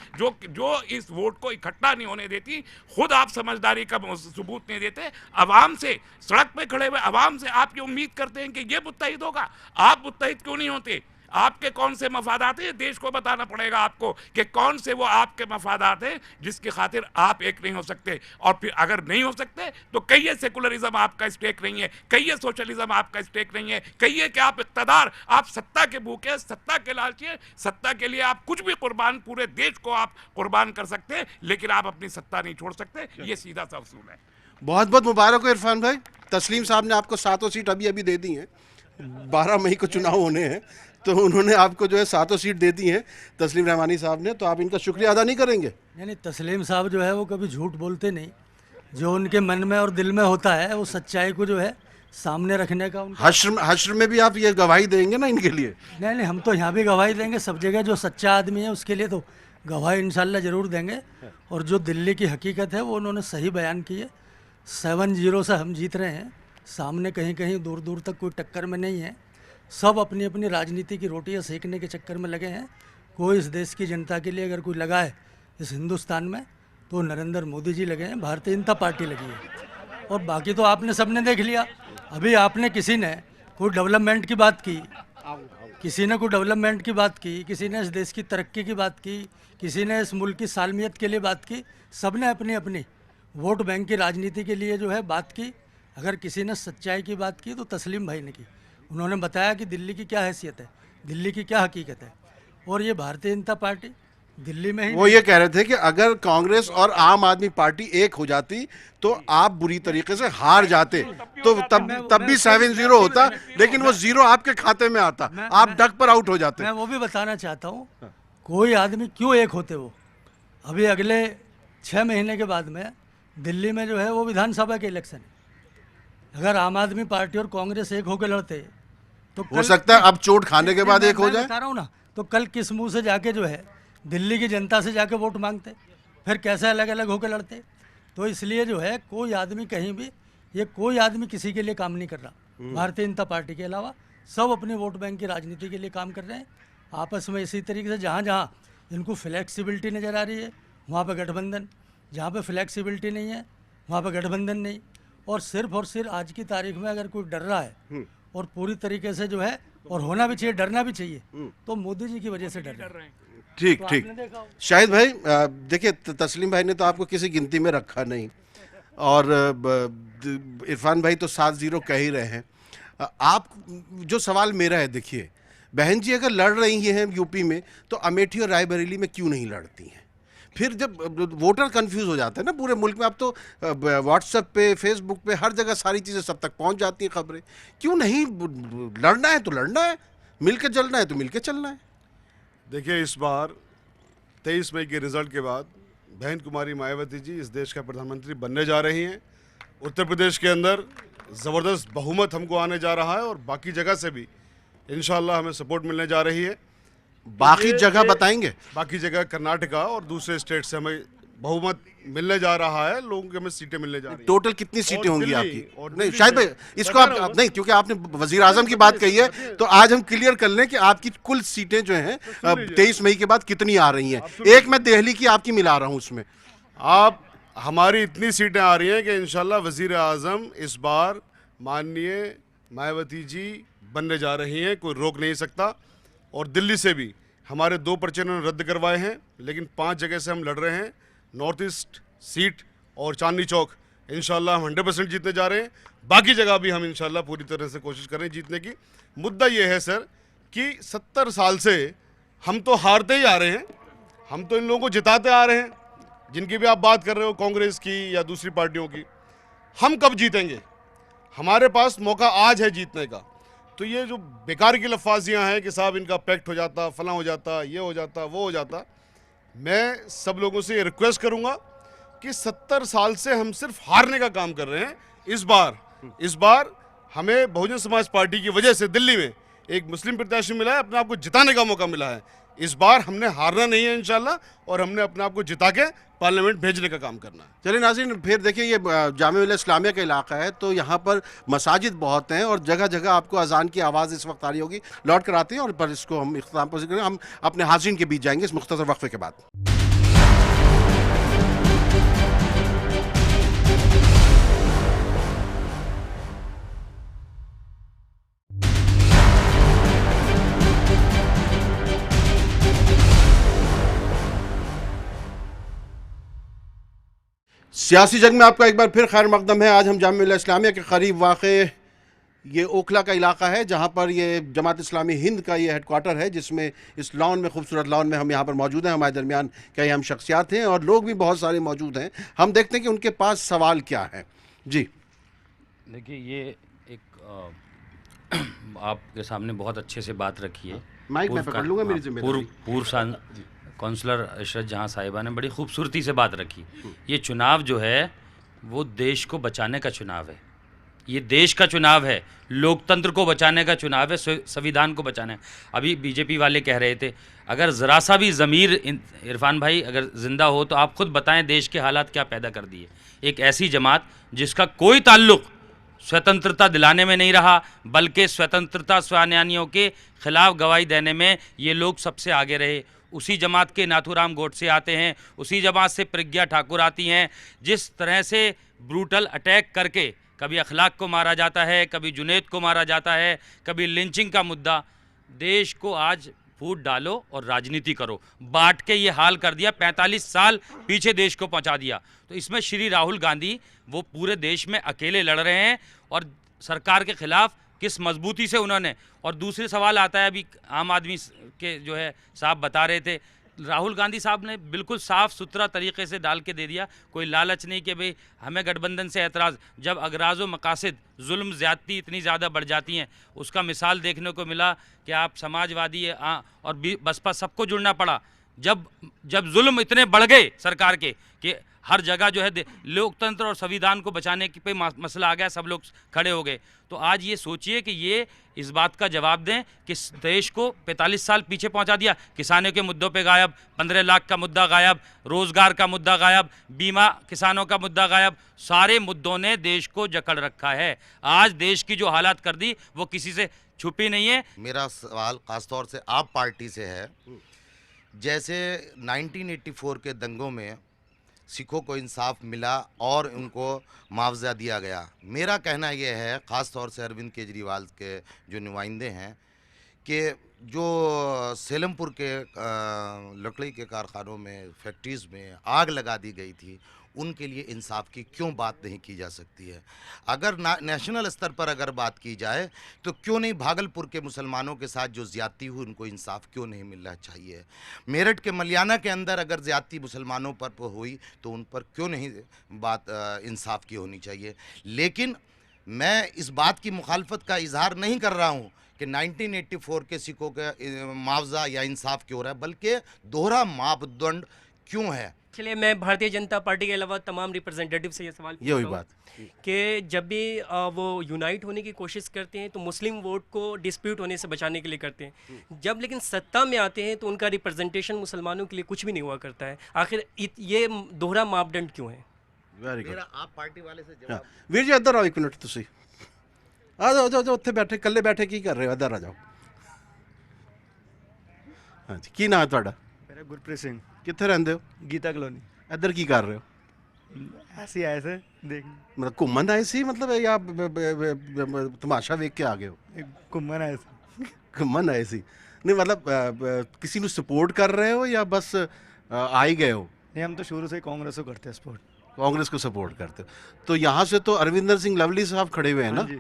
जो इस वोट को इकट्ठा नहीं होने देती। खुद आप समझदारी का सबूत नहीं देते। अवाम से, सड़क पे खड़े हुए अवाम से आप ये उम्मीद करते हैं कि ये मुत्तहिद होगा। आप मुत्तहिद क्यों नहीं होते? आपके कौन से मफादात हैं, देश को बताना पड़ेगा आपको कि कौन से वो आपके मफादात हैं जिसकी खातिर आप एक नहीं हो सकते। और फिर अगर नहीं हो सकते तो कहिए सेकुलरिज्म आपका स्टेक नहीं है, कहिए सोशलिज्म आपका स्टेक नहीं है, कहिए कि आप इक़्तिदार, आप सत्ता के भूखे, सत्ता के लालची हैं, सत्ता के लिए आप कुछ भी कुर्बान, पूरे देश को आप कुर्बान कर सकते हैं, लेकिन आप अपनी सत्ता नहीं छोड़ सकते। ये सीधा सा उसूल है। बहुत बहुत मुबारक हो इरफान भाई। तस्लीम साहब ने आपको 7 सीट अभी दी दी हैं। 12 मई को चुनाव होने हैं, तो उन्होंने आपको जो है 7 सीट दे दी हैं तस्लीम रहमानी साहब ने, तो आप इनका शुक्रिया अदा नहीं करेंगे? नहीं, तस्लीम साहब जो है वो कभी झूठ बोलते नहीं। जो उनके मन में और दिल में होता है वो सच्चाई को जो है सामने रखने का उनका। हश्र में भी आप ये गवाही देंगे ना इनके लिए? नहीं, हम तो यहाँ भी गवाही देंगे, सब जगह जो सच्चा आदमी है उसके लिए तो गवाही इंशाल्लाह ज़रूर देंगे। और जो दिल्ली की हकीकत है वो उन्होंने सही बयान की है। 7-0 से हम जीत रहे हैं, सामने कहीं कहीं दूर दूर तक कोई टक्कर में नहीं है। सब अपनी अपनी राजनीति की रोटियां सेकने के चक्कर में लगे हैं। कोई इस देश की जनता के लिए अगर कोई लगा है इस हिंदुस्तान में, तो नरेंद्र मोदी जी लगे हैं, भारतीय जनता पार्टी लगी है। और बाकी तो आपने सबने देख लिया। अभी आपने किसी ने कोई डेवलपमेंट की बात की, किसी ने कोई डेवलपमेंट की बात की, किसी ने इस देश की तरक्की की बात की, किसी ने इस मुल्क की सालमियत के लिए बात की। सब ने अपनी अपनी वोट बैंक की राजनीति के लिए जो है बात की। अगर किसी ने सच्चाई की बात की तो तस्लीम भाई ने की। उन्होंने बताया कि दिल्ली की क्या हैसियत है, दिल्ली की क्या हकीकत है। और ये भारतीय जनता पार्टी दिल्ली में ही वो ये कह रहे थे कि अगर कांग्रेस और आम आदमी पार्टी एक हो जाती तो आप बुरी तरीके से हार जाते, तो तब भी 7-0 होता, लेकिन वो 0 आपके खाते में आता, आप डक पर आउट हो जाते। मैं वो भी बताना चाहता हूँ, कोई आदमी क्यों एक होते वो। अभी अगले 6 महीने के बाद में दिल्ली में जो है वो विधानसभा के इलेक्शन है। अगर आम आदमी पार्टी और कांग्रेस एक होकर लड़ते तो हो सकता है अब चोट खाने के बाद एक हो जाए। बता रहा हूँ ना, तो कल किस मुंह से जाके जो है दिल्ली की जनता से जाके वोट मांगते, फिर कैसे अलग अलग होकर लड़ते। तो इसलिए जो है कोई आदमी कहीं भी, ये कोई आदमी किसी के लिए काम नहीं कर रहा भारतीय जनता पार्टी के अलावा। सब अपने वोट बैंक की राजनीति के लिए काम कर रहे हैं आपस में। इसी तरीके से जहाँ जहाँ इनको फ्लेक्सिबिलिटी नज़र आ रही है वहाँ पर गठबंधन, जहाँ पे फ्लेक्सिबिलिटी नहीं है वहाँ पे गठबंधन नहीं। और सिर्फ आज की तारीख में अगर कोई डर रहा है और पूरी तरीके से जो है, और होना भी चाहिए, डरना भी चाहिए, तो मोदी जी की वजह से डर रहे हैं। ठीक ठीक। शाहिद भाई, देखिए तस्लीम भाई ने तो आपको किसी गिनती में रखा नहीं, और इरफान भाई तो 7-0 कह ही रहे हैं। आप, जो सवाल मेरा है, देखिए बहन जी अगर लड़ रही हैं यूपी में तो अमेठी और रायबरेली में क्यों नहीं लड़ती हैं? फिर जब वोटर कंफ्यूज हो जाते हैं ना पूरे मुल्क में, अब तो व्हाट्सएप पे, फेसबुक पे, हर जगह सारी चीज़ें सब तक पहुंच जाती हैं खबरें। क्यों नहीं? लड़ना है तो लड़ना है, मिलकर चलना है तो मिलकर चलना है। देखिए, इस बार 23 मई के रिजल्ट के बाद बहन कुमारी मायावती जी इस देश का प्रधानमंत्री बनने जा रही हैं। उत्तर प्रदेश के अंदर ज़बरदस्त बहुमत हमको आने जा रहा है, और बाकी जगह से भी इंशाल्लाह हमें सपोर्ट मिलने जा रही है। बाकी जगह बताएंगे? बाकी जगह कर्नाटका और दूसरे स्टेट से हमें बहुमत मिलने जा रहा है, लोगों को हमें सीटें मिलने जा रही हैं। टोटल कितनी सीटें होंगी आपकी? नहीं दिल्ली शायद भाई, से- इसको आप नहीं, क्योंकि आपने वजीर आजम की बात कही है, तो आज हम क्लियर कर लें कि आपकी कुल सीटें जो हैं 23 मई के बाद कितनी आ रही हैं। एक मैं दिल्ली की आपकी मिला रहा हूं उसमें। आप, हमारी इतनी सीटें आ रही हैं कि इंशाल्लाह वजीर आजम इस बार माननीय मायावती जी बनने जा रही हैं, कोई रोक नहीं सकता। और दिल्ली से भी हमारे 2 पर्चे उन्होंने रद्द करवाए हैं, लेकिन 5 जगह से हम लड़ रहे हैं। नॉर्थ ईस्ट सीट और चांदनी चौक इंशाल्लाह हम 100% जीतने जा रहे हैं। बाकी जगह भी हम इंशाल्लाह पूरी तरह से कोशिश करें जीतने की। मुद्दा ये है सर कि 70 साल से हम तो हारते ही आ रहे हैं, हम तो इन लोगों को जिताते आ रहे हैं, जिनकी भी आप बात कर रहे हो, कांग्रेस की या दूसरी पार्टियों की। हम कब जीतेंगे? हमारे पास मौका आज है जीतने का। तो ये जो बेकार की लफाजियाँ हैं कि साहब इनका पैक्ट हो जाता, फला हो जाता, ये हो जाता, वो हो जाता, मैं सब लोगों से ये रिक्वेस्ट करूँगा कि 70 साल से हम सिर्फ हारने का काम कर रहे हैं। इस बार हमें बहुजन समाज पार्टी की वजह से दिल्ली में एक मुस्लिम प्रत्याशी मिला है, अपने आप को जिताने का मौका मिला है। इस बार हमने हारना नहीं है इंशाल्लाह, और हमने अपने आप को जिता के पार्लियामेंट भेजने का काम करना है। चलिए नाज़रीन, फिर देखिए ये जामिया इस्लामिया का इलाका है, तो यहाँ पर मसाजिद बहुत हैं और जगह जगह आपको अजान की आवाज़ इस वक्त आ रही होगी। लौट कर आते हैं और पर इसको हम इख्तिताम पर करेंगे। हम अपने हाज़रीन के बीच जाएंगे इस मुख्तसर वक्फे के बाद। सियासी जंग में आपका एक बार फिर खैर मकदम है। आज हम जामिया इस्लामिया के करीब वाक़े ये ओखला का इलाका है, जहाँ पर ये जमात इस्लामी हिंद का ये हेडक्वार्टर है, जिसमें इस लॉन में, खूबसूरत लॉन में हम यहाँ पर मौजूद हैं। हमारे दरमियान कई अहम शख्सियात हैं और लोग भी बहुत सारे मौजूद हैं। हम देखते हैं कि उनके पास सवाल क्या है। जी देखिए, ये एक आपके सामने बहुत अच्छे से बात रखी है। माइक मैं पकड़ लूँगा, मेरी जिम्मेदारी। पूर्व काउंसलर इशरत जहाँ साहिबा ने बड़ी खूबसूरती से बात रखी। ये चुनाव जो है वो देश को बचाने का चुनाव है, ये देश का चुनाव है, लोकतंत्र को बचाने का चुनाव है, संविधान को बचाना है। अभी बीजेपी वाले कह रहे थे, अगर ज़रा सा भी ज़मीर, इरफान भाई अगर ज़िंदा हो तो आप खुद बताएं देश के हालात क्या पैदा कर दिए। एक ऐसी जमात जिसका कोई ताल्लुक़ स्वतंत्रता दिलाने में नहीं रहा, बल्कि स्वतंत्रता सेनानियों के खिलाफ गवाही देने में ये लोग सबसे आगे रहे। उसी जमात के नाथूराम गोडसे आते हैं, उसी जमात से प्रज्ञा ठाकुर आती हैं। जिस तरह से ब्रूटल अटैक करके कभी अखलाक को मारा जाता है, कभी जुनैद को मारा जाता है, कभी लिंचिंग का मुद्दा, देश को आज फूट डालो और राजनीति करो, बांट के ये हाल कर दिया, 45 साल पीछे देश को पहुंचा दिया। तो इसमें श्री राहुल गांधी वो पूरे देश में अकेले लड़ रहे हैं और सरकार के खिलाफ किस मजबूती से उन्होंने। और दूसरे सवाल आता है, अभी आम आदमी के जो है साहब बता रहे थे, राहुल गांधी साहब ने बिल्कुल साफ़ सुथरा तरीके से डाल के दे दिया, कोई लालच नहीं कि भाई हमें गठबंधन से एतराज़। जब अगराज व मकासद जुल्म ज़्यादती इतनी ज़्यादा बढ़ जाती हैं, उसका मिसाल देखने को मिला कि आप समाजवादी और बसपा सबको जुड़ना पड़ा। जब जुल्म इतने बढ़ गए सरकार के कि हर जगह जो है लोकतंत्र और संविधान को बचाने पे मसला आ गया, सब लोग खड़े हो गए। तो आज ये सोचिए कि ये इस बात का जवाब दें कि देश को 45 साल पीछे पहुंचा दिया। किसानों के मुद्दों पे गायब, 15 लाख का मुद्दा गायब, रोज़गार का मुद्दा गायब, बीमा किसानों का मुद्दा गायब, सारे मुद्दों ने देश को जकड़ रखा है। आज देश की जो हालात कर दी वो किसी से छुपी नहीं है। मेरा सवाल ख़ासतौर से आप पार्टी से है। जैसे 1984 के दंगों में सिखों को इंसाफ मिला और उनको मुआवजा दिया गया, मेरा कहना यह है, ख़ास तौर से अरविंद केजरीवाल के जो नुमाइंदे हैं, कि जो सेलमपुर के लकड़ी के कारखानों में, फैक्ट्रीज़ में आग लगा दी गई थी, उनके लिए इंसाफ की क्यों बात नहीं की जा सकती है? अगर नेशनल स्तर पर अगर बात की जाए तो क्यों नहीं भागलपुर के मुसलमानों के साथ जो ज़्यादती हुई उनको इंसाफ क्यों नहीं मिलना चाहिए? मेरठ के मलियाना के अंदर अगर ज़्यादती मुसलमानों पर हुई तो उन पर क्यों नहीं बात इंसाफ की होनी चाहिए? लेकिन मैं इस बात की मुखालफत का इजहार नहीं कर रहा हूँ कि 1984 के सिखों के मुआवजा या इंसाफ क्यों हो रहा है, बल्कि दोहरा मापदंड क्यों है। चलिए, मैं भारतीय जनता पार्टी के अलावा तमाम रिप्रेजेंटेटिव से ये सवाल ये हुई पूछता हूं कि जब भी वो यूनाइट होने की कोशिश करते हैं तो मुस्लिम वोट को डिस्प्यूट होने से बचाने के लिए करते हैं, जब लेकिन सत्ता में आते हैं तो उनका रिप्रेजेंटेशन मुसलमानों के लिए कुछ भी नहीं हुआ करता है। आखिर ये दोहरा मापदंड क्यों है? Very good. मेरा आप पार्टी वाले से जवाब। ਵੀਰ ਜੀ ਇੱਧਰ ਆਓ ਇੱਕ ਮਿੰਟ, ਤੁਸੀਂ ਆ ਜਾਓ ਉੱਥੇ ਬੈਠੇ, ਇਕੱਲੇ ਬੈਠੇ ਕੀ ਕਰ ਰਹੇ ਹੋ? ਇੱਧਰ ਆ ਜਾਓ। ਹਾਂਜੀ, ਕੀ ਨਾਮ ਹੈ ਤੁਹਾਡਾ? मेरा गुरप्रीत सिंह, ਕਿੱਥੇ ਰਹਿੰਦੇ ਹੋ? गीता कॉलोनी। ਇੱਧਰ ਕੀ ਕਰ ਰਹੇ ਹੋ? ऐसे ही आए थे देखने, ਮਤਲਬ ਘੁੰਮਣ ਆਏ ਸੀ, ਮਤਲਬ ਜਾਂ ਤਮਾਸ਼ਾ ਵੇਖ ਕੇ ਆ ਗਏ ਹੋ? एक घूमन आए थे। ਘੁੰਮਣ ਆਏ ਸੀ? ਨਹੀਂ ਮਤਲਬ किसी ਨੂੰ सपोर्ट कर रहे हो या बस आ ही गए हो? नहीं, हम तो शुरू से ही कांग्रेस को करते हैं सपोर्ट। कांग्रेस को सपोर्ट करते हो? तो यहाँ से तो अरविंदर सिंह लवली साहब खड़े हुए हैं ना, हाँ जी।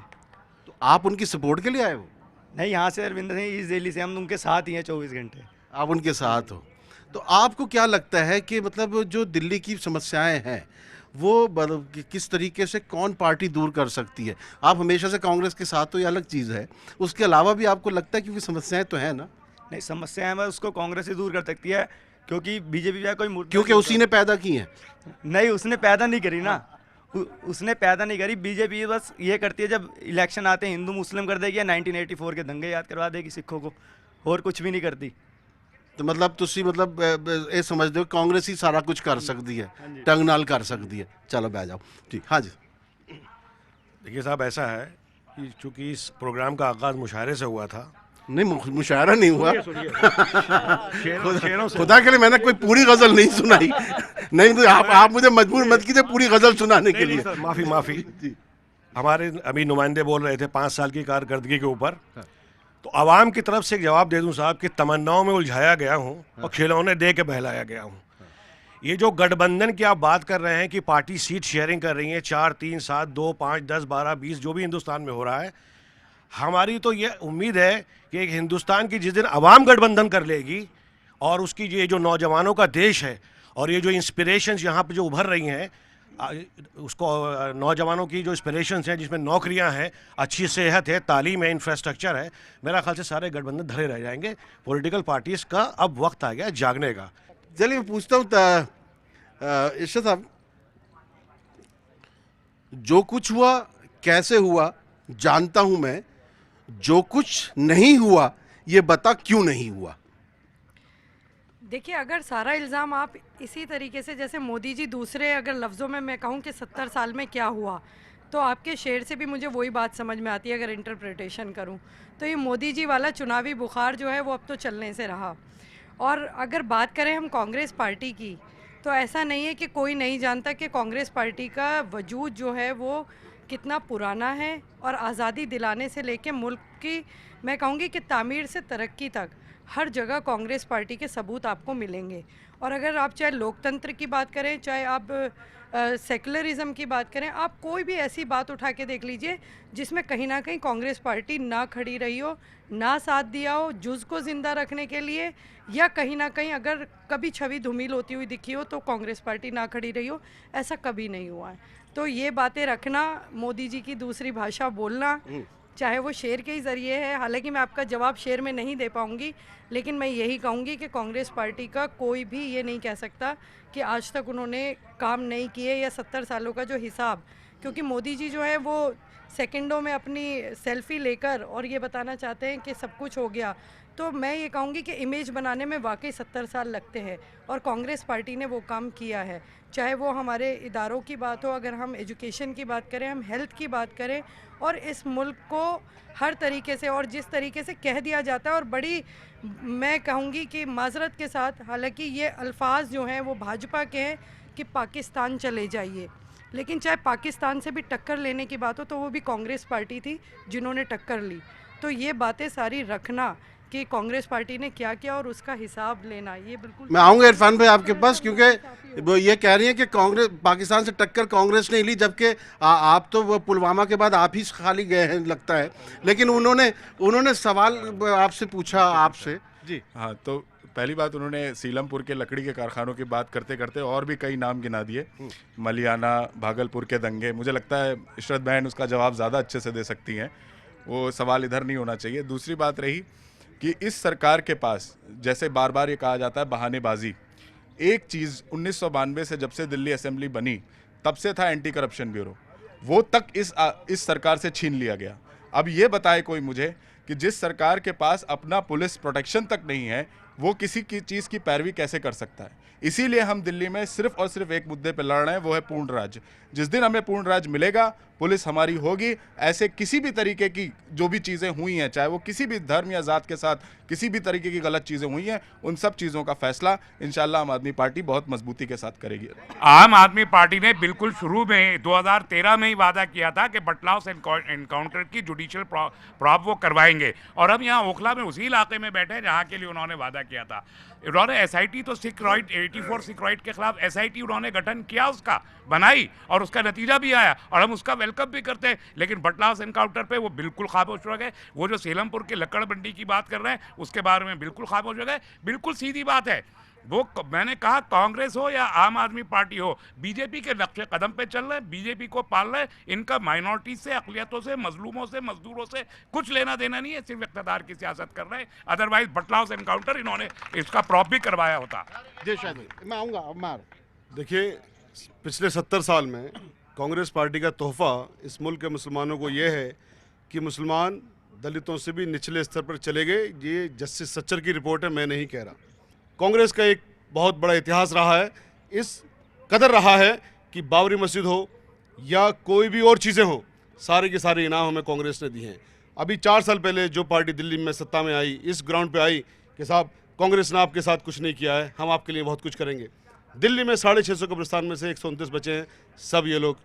तो आप उनकी सपोर्ट के लिए आए हो? नहीं, यहाँ से अरविंदर सिंह ईस्ट दिल्ली से, हम उनके साथ ही हैं 24 घंटे। आप उनके साथ हो, तो आपको क्या लगता है कि मतलब जो दिल्ली की समस्याएं हैं वो किस तरीके से कौन पार्टी दूर कर सकती है? आप हमेशा से कांग्रेस के साथ हो, ये अलग चीज़ है, उसके अलावा भी आपको लगता है, क्योंकि समस्याएं तो हैं ना? नहीं, समस्याएं बस उसको कांग्रेस से दूर कर सकती है, क्योंकि बीजेपी या कोई मुद्दा क्योंकि उसी ने पैदा की है। नहीं, उसने पैदा नहीं करी ना, उसने पैदा नहीं करी। बीजेपी बस ये करती है, जब इलेक्शन आते हैं हिंदू मुस्लिम कर देगी, 1984 के दंगे याद करवा देगी सिखों को, और कुछ भी नहीं करती। तो मतलब तुसी मतलब ये समझते हो कांग्रेस ही सारा कुछ कर सकती है, टंग नाल कर सकती है? चलो बह जाओ। ठीक, हाँ जी। देखिए साहब, ऐसा है कि चूंकि इस प्रोग्राम का आगाज़ मुशायरे से हुआ था। नहीं, मुशायरा नहीं हुआ। शेरों से खुदा के लिए मैंने कोई पूरी गजल नहीं सुनाई। नहीं तो आप मुझे मजबूर मत कीजिए पूरी गजल सुनाने के लिए। सर, माफ़ी। हमारे अभी नुमाइंदे बोल रहे थे 5 साल की कारकर्दगी के ऊपर, तो आवाम की तरफ से एक जवाब दे दूं साहब कि तमन्नाओं में उलझाया गया हूं और खिलौने दे के बहलाया गया हूं। ये जो गठबंधन की आप बात कर रहे हैं कि पार्टी सीट शेयरिंग कर रही है, 4, 3, 7, 2, 5, 10, 12, 20, जो भी हिंदुस्तान में हो रहा है, हमारी तो ये उम्मीद है कि एक हिंदुस्तान की जिस दिन अवाम गठबंधन कर लेगी और उसकी ये जो नौजवानों का देश है और ये जो इंस्पिरेशंस यहाँ पे जो उभर रही हैं, उसको नौजवानों की जो इंस्पिरेशंस हैं, जिसमें नौकरियां हैं, अच्छी सेहत है, तालीम है, इंफ्रास्ट्रक्चर है, मेरा ख्याल से सारे गठबंधन धरे रह जाएंगे। पॉलिटिकल पार्टीज़ का अब वक्त आ गया जागने का। चलिए मैं पूछता हूँ इर्शाद साहब, जो कुछ हुआ कैसे हुआ जानता हूं मैं, जो कुछ नहीं हुआ ये बता क्यों नहीं हुआ? देखिए, अगर सारा इल्ज़ाम आप इसी तरीके से, जैसे मोदी जी दूसरे अगर लफ्ज़ों में मैं कहूँ कि 70 साल में क्या हुआ, तो आपके शेर से भी मुझे वही बात समझ में आती है अगर इंटरप्रिटेशन करूँ तो। ये मोदी जी वाला चुनावी बुखार जो है वो अब तो चलने से रहा, और अगर बात करें हम कांग्रेस पार्टी की, तो ऐसा नहीं है कि कोई नहीं जानता कि कांग्रेस पार्टी का वजूद जो है वो कितना पुराना है, और आज़ादी दिलाने से लेके मुल्क की, मैं कहूँगी कि तामीर से तरक्की तक हर जगह कांग्रेस पार्टी के सबूत आपको मिलेंगे। और अगर आप चाहे लोकतंत्र की बात करें, चाहे आप सेकुलरिज्म की बात करें, आप कोई भी ऐसी बात उठा के देख लीजिए जिसमें कहीं ना कहीं कांग्रेस पार्टी ना खड़ी रही हो, ना साथ दिया हो जुज़ को ज़िंदा रखने के लिए, या कहीं ना कहीं अगर कभी छवि धूमिल होती हुई दिखी हो तो कांग्रेस पार्टी ना खड़ी रही हो, ऐसा कभी नहीं हुआ है। तो ये बातें रखना, मोदी जी की दूसरी भाषा बोलना, चाहे वो शेर के ही ज़रिए है, हालांकि मैं आपका जवाब शेर में नहीं दे पाऊंगी, लेकिन मैं यही कहूंगी कि कांग्रेस पार्टी का कोई भी ये नहीं कह सकता कि आज तक उन्होंने काम नहीं किए, या 70 सालों का जो हिसाब, क्योंकि मोदी जी जो है वो सेकंडों में अपनी सेल्फी लेकर और ये बताना चाहते हैं कि सब कुछ हो गया। तो मैं ये कहूँगी कि इमेज बनाने में वाकई 70 साल लगते हैं, और कांग्रेस पार्टी ने वो काम किया है। चाहे वो हमारे इदारों की बात हो, अगर हम एजुकेशन की बात करें, हम हेल्थ की बात करें, और इस मुल्क को हर तरीके से, और जिस तरीके से कह दिया जाता है, और बड़ी मैं कहूँगी कि माजरत के साथ, हालांकि ये अल्फाज जो हैं वो भाजपा के हैं कि पाकिस्तान चले जाइए, लेकिन चाहे पाकिस्तान से भी टक्कर लेने की बात हो तो वो भी कांग्रेस पार्टी थी जिन्होंने टक्कर ली। तो ये बातें सारी रखना कि कांग्रेस पार्टी ने क्या किया और उसका हिसाब लेना, ये बिल्कुल। मैं आऊँगा इरफान भाई आपके पास, क्योंकि वो ये कह रही हैं कि कांग्रेस पाकिस्तान से टक्कर कांग्रेस ने ली, जबकि आप तो वो पुलवामा के बाद आप ही खाली गए हैं लगता है, लेकिन उन्होंने सवाल आपसे पूछा आपसे जी। हाँ, तो पहली बात, उन्होंने सीलमपुर के लकड़ी के कारखानों की बात करते करते और भी कई नाम गिना दिए, मलियाना, भागलपुर के दंगे। मुझे लगता है इशरत बहन उसका जवाब ज़्यादा अच्छे से दे सकती हैं, वो सवाल इधर नहीं होना चाहिए। दूसरी बात रही कि इस सरकार के पास, जैसे बार बार ये कहा जाता है बहानेबाजी, एक चीज़ 1992 से जब से दिल्ली असेंबली बनी तब से था एंटी करप्शन ब्यूरो, वो तक इस सरकार से छीन लिया गया। अब ये बताए कोई मुझे कि जिस सरकार के पास अपना पुलिस प्रोटेक्शन तक नहीं है, वो किसी की चीज़ की पैरवी कैसे कर सकता है। इसीलिए हम दिल्ली में सिर्फ और सिर्फ एक मुद्दे पर लड़ रहे हैं, वो है पूर्ण राज्य। जिस दिन हमें पूर्ण राज्य मिलेगा, पुलिस हमारी होगी, ऐसे किसी भी तरीके की जो भी चीज़ें हुई हैं, चाहे वो किसी भी धर्म या जात के साथ किसी भी तरीके की गलत चीज़ें हुई हैं, उन सब चीज़ों का फैसला इंशाल्लाह आम आदमी पार्टी बहुत मजबूती के साथ करेगी। आम आदमी पार्टी ने बिल्कुल शुरू में 2013 में ही वादा किया था कि बटलाव से एनकाउंटर की जुडिशियल प्रॉब वो करवाएंगे, और अब यहाँ ओखला में उसी इलाके में बैठे हैं जहाँ के लिए उन्होंने वादा किया था। उन्होंने SIT तो सिख राइट 84 सिख राइट के खिलाफ SIT उन्होंने गठन किया, उसका बनाई, और उसका नतीजा भी आया, और हम उसका वेलकम भी करते हैं। लेकिन बटलाव एनकाउंटर पे वो बिल्कुल खामोश हो गए। वो जो सीलमपुर के लकड़ मंडी की बात कर रहे हैं उसके बारे में बिल्कुल खामोश हो गए। बिल्कुल सीधी बात है, वो मैंने कहा कांग्रेस हो या आम आदमी पार्टी हो, बीजेपी के नक्शे कदम पे चल रहे हैं, बीजेपी को पाल रहे हैं। इनका माइनॉरिटी से, अकलियतों से, मजलूमों से, मजदूरों से कुछ लेना देना नहीं है, सिर्फ इक़्तिदार की सियासत कर रहे हैं। अदरवाइज बटलाव से एनकाउंटर इन्होंने इसका प्रॉप भी करवाया होता। जी शायद मैं आऊँगा। अम्मार, देखिए, पिछले 70 साल में कांग्रेस पार्टी का तोहफा इस मुल्क के मुसलमानों को ये है कि मुसलमान दलितों से भी निचले स्तर पर चले गए। ये जस्टिस सच्चर की रिपोर्ट है, मैं नहीं कह रहा। कांग्रेस का एक बहुत बड़ा इतिहास रहा है, इस कदर रहा है कि बाबरी मस्जिद हो या कोई भी और चीज़ें हो, सारे के सारे इनाम हमें कांग्रेस ने दिए हैं। अभी 4 साल पहले जो पार्टी दिल्ली में सत्ता में आई, इस ग्राउंड पे आई कि साहब कांग्रेस ने आपके साथ कुछ नहीं किया है, हम आपके लिए बहुत कुछ करेंगे। दिल्ली में 650 कब्रिस्तान में से 129 बचे हैं, सब ये लोग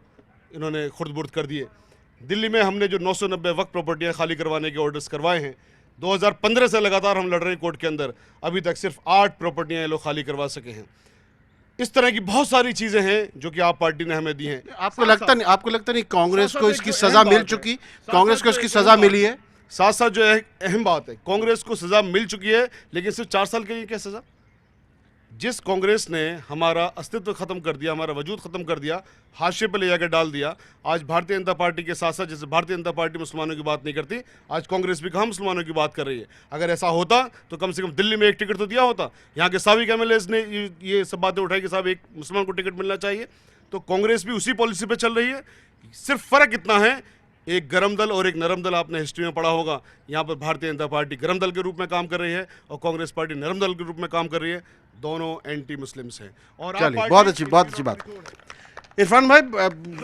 इन्होंने खुर्द बुर्द कर दिए। दिल्ली में हमने जो 990 वक्त प्रॉपर्टियाँ खाली करवाने के ऑर्डर्स करवाए हैं, 2015 से लगातार हम लड़ रहे हैं कोर्ट के अंदर, अभी तक सिर्फ 8 प्रॉपर्टियाँ ये लोग खाली करवा सके हैं। इस तरह की बहुत सारी चीज़ें हैं जो कि आप पार्टी ने हमें दी हैं। आपको लगता नहीं कांग्रेस को इसकी सज़ा मिल चुकी, कांग्रेस को इसकी सज़ा मिली है? साथ साथ जो है अहम बात है, कांग्रेस को सज़ा मिल चुकी है, लेकिन सिर्फ 4 साल के लिए क्या सज़ा? जिस कांग्रेस ने हमारा अस्तित्व ख़त्म कर दिया, हमारा वजूद ख़त्म कर दिया, हाशिए पर ले जाकर डाल दिया। आज भारतीय जनता पार्टी के साथ साथ, जैसे भारतीय जनता पार्टी मुसलमानों की बात नहीं करती, आज कांग्रेस भी कहाँ मुसलमानों की बात कर रही है। अगर ऐसा होता तो कम से कम दिल्ली में एक टिकट तो दिया होता। यहाँ के साबिक MLAs ने ये सब बातें उठाई कि साहब एक मुसलमान को टिकट मिलना चाहिए। तो कांग्रेस भी उसी पॉलिसी पर चल रही है। सिर्फ फ़र्क इतना है, एक गरम दल और एक नरम दल, आपने हिस्ट्री में पढ़ा होगा। यहाँ पर भारतीय जनता पार्टी गरम दल के रूप में काम कर रही है और कांग्रेस पार्टी नरम दल के रूप में काम कर रही है। दोनों एंटी मुस्लिम्स हैं। और चलिए, बहुत अच्छी बात। इरफान भाई,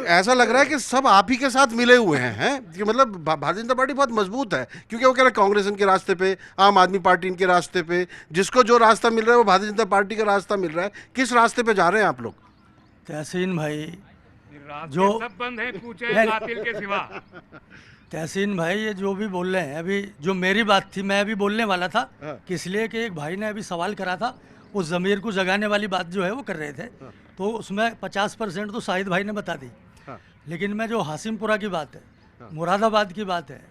ऐसा लग रहा है कि सब आप ही के साथ मिले हुए हैं कि मतलब भारतीय जनता पार्टी बहुत मजबूत है, क्योंकि वो कह रहे हैं कांग्रेस इनके रास्ते पे, आम आदमी पार्टी इनके रास्ते पे, जिसको जो रास्ता मिल रहा है वो भारतीय जनता पार्टी का रास्ता मिल रहा है। किस रास्ते पे जा रहे हैं आप लोग? तहसीन भाई, रास्ते जो सब बंद है, पूछे कातिल के सिवा। तहसीन भाई, ये जो भी बोल रहे हैं, अभी जो मेरी बात थी मैं अभी बोलने वाला था हाँ। कि इसलिए कि एक भाई ने अभी सवाल करा था, उस ज़मीर को जगाने वाली बात जो है वो कर रहे थे, तो उसमें 50% तो शाहिद भाई ने बता दी। हाँ। लेकिन मैं जो हासिमपुरा की बात है, मुरादाबाद की बात है,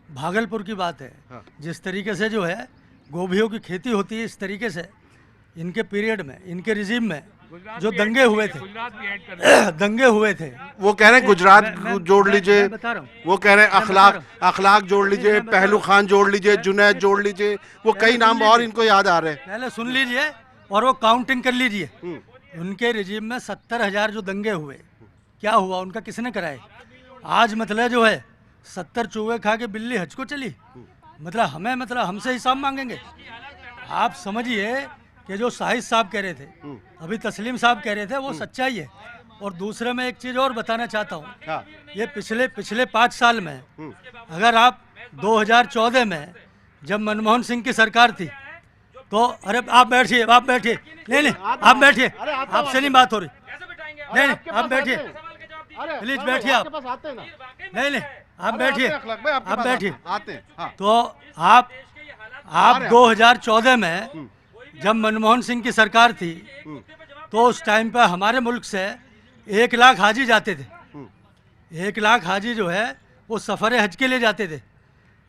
भागलपुर की बात है, हाँ। जिस तरीके से जो है गोभियों की खेती होती है, इस तरीके से इनके पीरियड में, इनके रिजीम में जो दंगे हुए थे, गुजरात भी ऐड कर दंगे हुए थे, वो कह रहे हैं गुजरात जोड़ लीजिए, मैं बता रहा हूँ, वो कह रहे हैं अखलाक जोड़ लीजिए, पहलू खान जोड़ लीजिए, जुनैद जोड़ लीजिए, वो कई नाम और इनको याद आ रहे हैं। पहले सुन लीजिए और वो काउंटिंग कर लीजिए। उनके रिजीम में 70,000 जो दंगे हुए, क्या हुआ उनका, किसने कराए? आज मतलब जो है 70 चूहे खा के बिल्ली हज को चली, मतलब हमसे हिसाब मांगेंगे। आप समझिए कि जो शाहिद साहब कह रहे थे, अभी तस्लीम साहब कह रहे थे, वो सच्चाई है। और दूसरे में एक चीज़ और बताना चाहता हूँ, ये पिछले 5 साल में, अगर आप 2014 में जब मनमोहन सिंह की सरकार थी, तो अरे आप बैठिए, नहीं आप बैठिए, आपसे नहीं बात हो रही, नहीं आप बैठिए, प्लीज बैठिए आप, नहीं आप बैठिए, तो आप 2014 में जब मनमोहन सिंह की सरकार थी, तो उस टाइम पे हमारे मुल्क से 1 लाख हाजी जाते थे। 1 लाख हाजी जो है वो सफ़र हज के लिए जाते थे।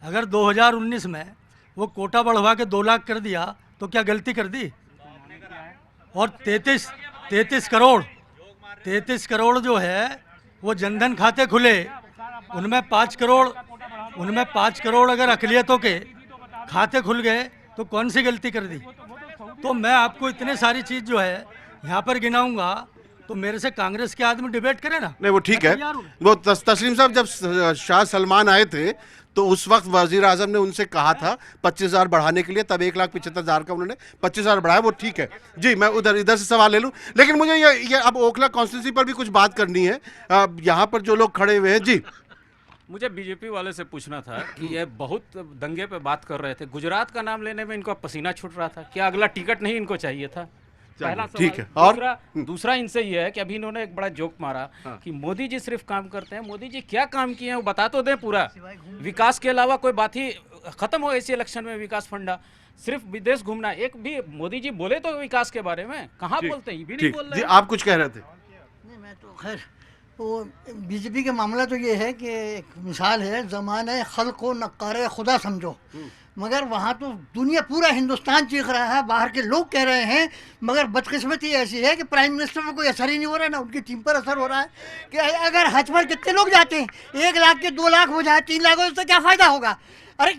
अगर 2019 में वो कोटा बढ़वा के 2 लाख कर दिया तो क्या गलती कर दी? और 33 करोड़ जो है वो जनधन खाते खुले, उनमें 5 करोड़ अगर अकलियतों के खाते खुल गए तो कौन सी गलती कर दी? तो मैं आपको इतने सारी चीज़ जो है यहाँ पर गिनाऊंगा, तो मेरे से कांग्रेस के आदमी डिबेट करें ना। नहीं वो ठीक है। वो तस्लीम साहब, जब शाह सलमान आए थे तो उस वक्त वजीर आजम ने उनसे कहा था 25,000 बढ़ाने के लिए, तब 1,75,000 का उन्होंने 25,000 बढ़ाया, वो ठीक है जी। मैं इधर से सवाल ले लूं, लेकिन मुझे ये अब ओखला कॉन्स्टिट्यूंसी पर भी कुछ बात करनी है। यहाँ पर जो लोग खड़े हुए हैं जी, मुझे बीजेपी वाले से पूछना था कि ये बहुत दंगे पे बात कर रहे थे, गुजरात का नाम लेने में इनको पसीना छूट रहा था, क्या अगला टिकट नहीं इनको चाहिए था? पहला सवाल। ठीक है। और दूसरा इनसे ये है कि अभी इन्होंने एक बड़ा जोक मारा कि मोदी जी सिर्फ काम करते हैं। मोदी जी क्या काम किए हैं वो बता तो दें पूरा। विकास के अलावा कोई बात ही खत्म हो ऐसी इलेक्शन में विकास फंडा, सिर्फ विदेश घूमना। एक भी मोदी जी बोले तो विकास के बारे में कहाँ बोलते हैं, ये भी नहीं बोल रहे जी। आप कुछ कह रहे थे? नहीं, मैं तो खैर वो बीजेपी का मामला तो ये है कि एक मिसाल है, ज़माने खल्क़ को नक्कारे खुदा समझो, मगर वहाँ तो दुनिया पूरा हिंदुस्तान चीख रहा है, बाहर के लोग कह रहे हैं, मगर बदकिस्मती ऐसी है कि प्राइम मिनिस्टर में कोई असर ही नहीं हो रहा है, ना उनकी टीम पर असर हो रहा है। कि अगर हज पर कितने लोग जाते हैं, 1 लाख के 2 लाख हो जाए, 3 लाख हो, उससे क्या फ़ायदा होगा? अरे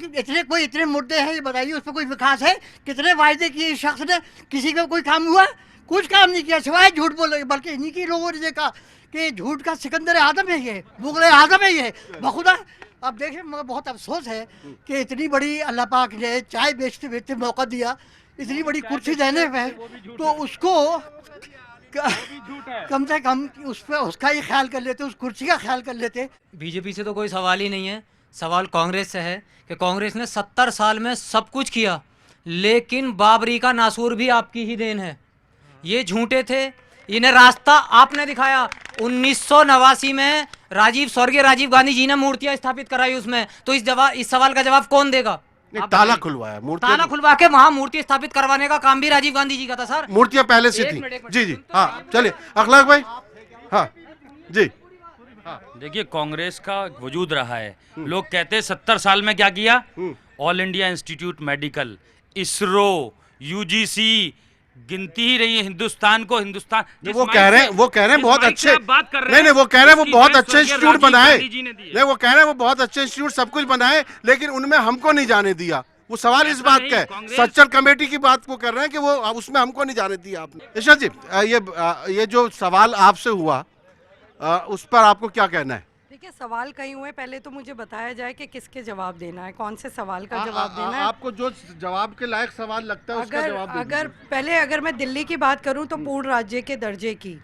इतने मुद्दे हैं, ये बताइए उस पर कोई विकास है? कितने वायदे किए इस शख्स ने, किसी का कोई काम हुआ? कुछ काम नहीं किया सिवाय झूठ बोले। बल्कि इन्हीं की लोगों ने देखा कि झूठ का सिकंदर आदम है ये, मुगल आजम है ये, बखुदा। अब देखिए, मगर बहुत अफसोस है कि इतनी बड़ी अल्लाह पाक ने चाय बेचते बेचते मौका दिया, इतनी बड़ी कुर्सी देने पे, तो उसको कम से कम उस पर उसका ही ख्याल कर लेते, उस कुर्सी का ख्याल कर लेते। बीजेपी से तो कोई सवाल ही नहीं है, सवाल कांग्रेस से है कि कांग्रेस ने 70 साल में सब कुछ किया, लेकिन बाबरी का नासूर भी आपकी ही देन है। ये झूठे थे, इन्हें रास्ता आपने दिखाया। 1989 में स्वर्गीय राजीव गांधी जी ने मूर्तियां स्थापित कराई उसमें, तो इस सवाल का जवाब कौन देगा? ताला खुलवाया, ताला खुलवा के वहां मूर्ति स्थापित करवाने का काम भी राजीव गांधी जी का था सर। मूर्तियां पहले से थी। जी जी, हाँ चलिए अखलाक भाई। हाँ जी, देखिए कांग्रेस का वजूद रहा है, लोग कहते हैं 70 साल में क्या किया। All India institute medical, ISRO, UGC, गिनती ही रही है हिंदुस्तान को। वो कह रहे हैं बहुत अच्छे, नहीं वो कह रहे हैं वो बहुत अच्छे इंस्टीट्यूट बनाए, नहीं वो कह रहे हैं वो बहुत अच्छे इंस्टीट्यूट सब कुछ बनाए, लेकिन उनमें हमको नहीं जाने दिया। वो सवाल इस बात का है, सच्चर कमेटी की बात को कर रहे हैं कि वो उसमें हमको नहीं जाने दिया आपने। ईशा जी, ये जो सवाल आपसे हुआ उस पर आपको क्या कहना है? देखिए, सवाल कई हुए, पहले तो मुझे बताया जाए कि किसके जवाब देना है, कौन से सवाल का जवाब देना है। आपको जो जवाब के लायक सवाल लगता है उसका जवाब अगर मैं दिल्ली की बात करूं तो पूर्ण राज्य के दर्जे की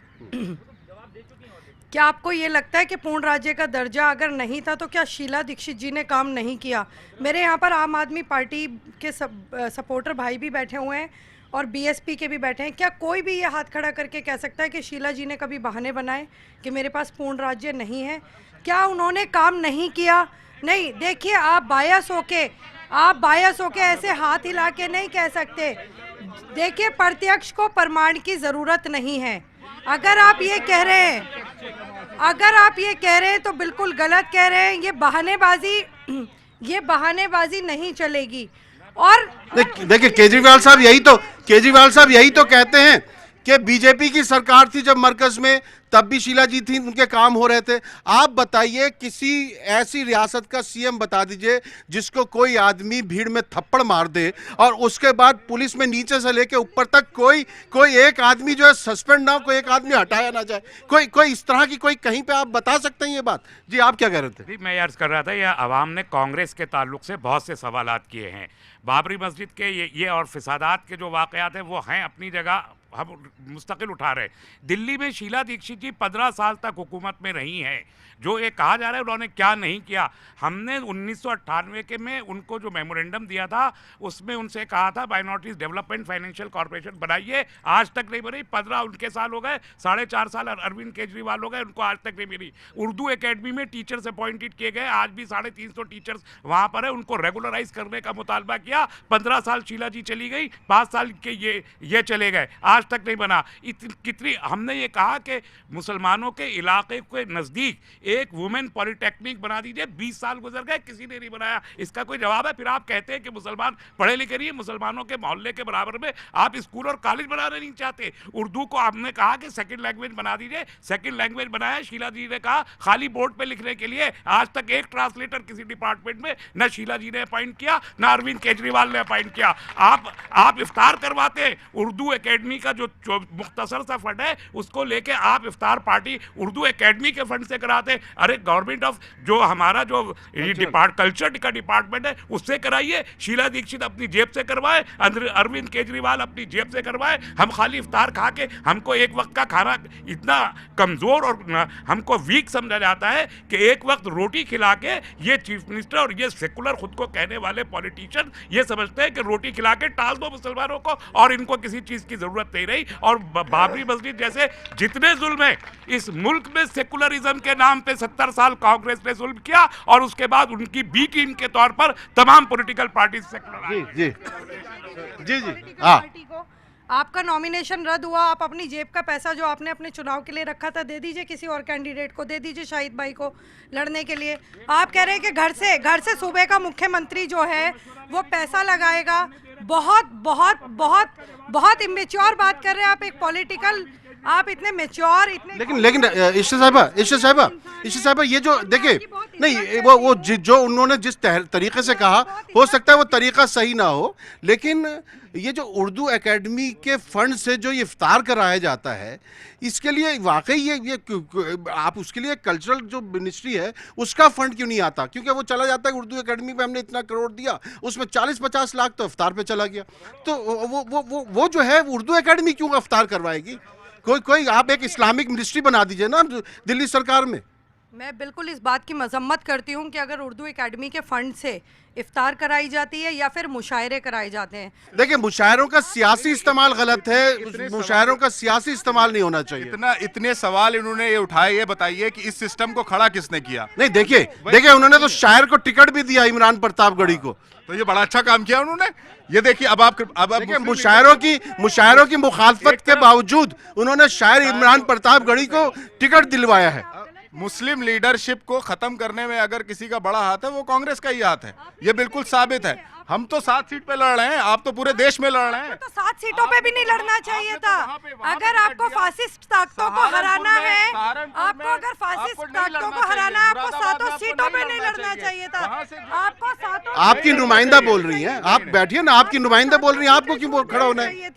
क्या आपको ये लगता है कि पूर्ण राज्य का दर्जा अगर नहीं था तो क्या शीला दीक्षित जी ने काम नहीं किया? मेरे यहाँ पर आम आदमी पार्टी के सपोर्टर भाई भी बैठे हुए हैं और बीएसपी के भी बैठे हैं। क्या कोई भी ये हाथ खड़ा करके कह सकता है कि शीला जी ने कभी बहाने बनाए कि मेरे पास पूर्ण राज्य नहीं है? क्या उन्होंने काम नहीं किया? नहीं। देखिए, आप बायस होके ऐसे हाथ हिला के नहीं कह सकते। देखिए, प्रत्यक्ष को प्रमाण की ज़रूरत नहीं है। अगर आप ये कह रहे हैं तो बिल्कुल गलत कह रहे हैं। ये बहानेबाजी नहीं चलेगी। और देखिए, केजरीवाल साहब यही तो कहते हैं कि बीजेपी की सरकार थी जब मरकज में, तब भी शीला जी थी, उनके काम हो रहे थे। आप बताइए, किसी ऐसी रियासत का सीएम बता दीजिए जिसको कोई आदमी भीड़ में थप्पड़ मार दे और उसके बाद पुलिस में नीचे से लेके ऊपर तक कोई एक आदमी जो है सस्पेंड ना हो, कोई एक आदमी हटाया ना जाए, कोई इस तरह की कोई कहीं पे आप बता सकते हैं ये बात? जी, आप क्या कह रहे थे? जी, मैं अर्ज कर रहा था, यह आवाम ने कांग्रेस के ताल्लुक से बहुत से सवालात किए हैं। बाबरी मस्जिद के ये और फिसादात के जो वाकयात हैं वो हैं अपनी जगह, हम मुस्तकिल उठा रहे। दिल्ली में शीला दीक्षित जी 15 साल तक हुकूमत में रही हैं। जो ये कहा जा रहा है उन्होंने क्या नहीं किया, हमने 1998 के में उनको जो मेमोरेंडम दिया था उसमें उनसे कहा था माइनॉरिटीज डेवलपमेंट फाइनेंशियल कॉर्पोरेशन बनाइए, आज तक नहीं बनी। 15 उनके साल हो गए, 4.5 साल अरविंद केजरीवाल हो गए, उनको आज तक नहीं मिली। उर्दू एकेडमी में टीचर्स अपॉइंटेड किए गए, आज भी 350 टीचर्स वहाँ पर है, उनको रेगुलराइज करने का मुतालबा किया। 15 साल शीला जी चली गई, 5 साल के ये चले गए, आज तक नहीं बना। कितनी हमने ये कहा कि मुसलमानों के इलाके के नज़दीक एक वुमेन पॉलिटेक्निक बना दीजिए, 20 साल गुजर गए, किसी ने नहीं बनाया। इसका कोई जवाब है? फिर आप कहते हैं कि मुसलमान पढ़े लिखे नहीं है, मुसलमानों के मोहल्ले के बराबर में आप स्कूल और कॉलेज बनाना नहीं चाहते। उर्दू को आपने कहा कि सेकंड लैंग्वेज बना दीजिए, सेकंड लैंग्वेज बनाया। शीला जी ने कहा खाली बोर्ड पे लिखने के लिए, आज तक एक ट्रांसलेटर किसी डिपार्टमेंट में न शीला जी ने अपॉइंट किया न अरविंद केजरीवाल ने अपॉइंट किया। आप इफ्तार करवाते हैं, उर्दू एकेडमी का जो मुख्तसर सा फंड है उसको लेके आप इफ्तार पार्टी उर्दू एकेडमी के फंड से कराते। अरे गवर्नमेंट ऑफ जो हमारा जो कल्चर का डिपार्टमेंट है उससे कराइए। शीला दीक्षित अपनी जेब से करवाए, अरविंद केजरीवाल अपनी जेब से करवाए। हम खाली इफ्तार खा के, हमको एक वक्त का खाना इतना कमज़ोर और हमको वीक समझा जाता है कि एक वक्त रोटी खिला के ये चीफ मिनिस्टर और ये सेकुलर खुद को कहने वाले पॉलिटिशियन ये समझते हैं कि रोटी खिला के टाल दो मुसलमानों को और इनको किसी चीज़ की ज़रूरत नहीं रही। और बाबरी मस्जिद जैसे जितने जुल्म है इस मुल्क में सेकुलरिज्म के नाम पे 70 साल कांग्रेस ने जुल्म किया और उसके बाद उनकी बी टीम के तौर पर तमाम पॉलिटिकल पार्टी सेकुलर। जी हाँ, आपका नॉमिनेशन रद्द हुआ, आप अपनी जेब का पैसा जो आपने अपने चुनाव के लिए रखा था दे दीजिए, किसी और कैंडिडेट को दे दीजिए, शाहिद भाई को लड़ने के लिए। आप कह रहे हैं कि घर से सूबे का मुख्यमंत्री जो है वो पैसा लगाएगा। बहुत इमेच्योर बात कर रहे हैं आप, एक पॉलिटिकल, आप इतने मेच्योर, इतने लेकिन ईशा साहिबा ये जो देखिए, नहीं वो जो उन्होंने जिस तरीके से कहा, हो सकता है वो तरीका सही ना हो, लेकिन ये जो उर्दू एकेडमी के फंड से जो ये इफ्तार कराया जाता है, इसके लिए वाकई ये आप उसके लिए कल्चरल जो मिनिस्ट्री है उसका फंड क्यों नहीं आता? क्योंकि वो चला जाता है उर्दू एकेडमी पे, हमने इतना करोड़ दिया, उसमें 40-50 लाख तो इफ्तार पे चला गया। तो वो जो है उर्दू एकेडमी क्यों इफ्तार करवाएगी? कोई आप एक इस्लामिक मिनिस्ट्री बना दीजिए ना दिल्ली सरकार में। मैं बिल्कुल इस बात की मजम्मत करती हूँ कि अगर उर्दू एकेडमी के फंड से इफ्तार कराई जाती है या फिर मुशायरे कराए जाते हैं। देखिए, मुशायरों का सियासी इस्तेमाल गलत है, मुशायरों का सियासी इस्तेमाल नहीं होना चाहिए। इतने सवाल इन्होंने ये उठाए, ये बताइए कि इस सिस्टम को खड़ा किसने किया? नहीं, देखिए उन्होंने तो शायर को टिकट भी दिया, इमरान प्रतापगढ़ी को, तो ये बड़ा अच्छा काम किया उन्होंने। ये देखिए, अब देखिए मुशायरों की मुखालफत के बावजूद उन्होंने शायर इमरान प्रतापगढ़ी को टिकट दिलवाया है। मुस्लिम लीडरशिप को खत्म करने में अगर किसी का बड़ा हाथ है वो कांग्रेस का ही हाथ है, ये बिल्कुल साबित है। हम तो 7 सीट पे लड़ रहे हैं, आप तो पूरे देश में लड़ रहे हैं। तो 7 सीटों पे भी नहीं लड़ना चाहिए था। अगर आपको फासिस्ट ताकतों को हराना है, आपको अगर फासिस्ट ताकतों को हराना है, आपको 7 सीटों पे नहीं लड़ना चाहिए था। आपको 7। आपकी नुमाइंदा बोल रही है, आप बैठिए ना, आपकी नुमाइंदा बोल रही है, आपको क्यों खड़ा होना है?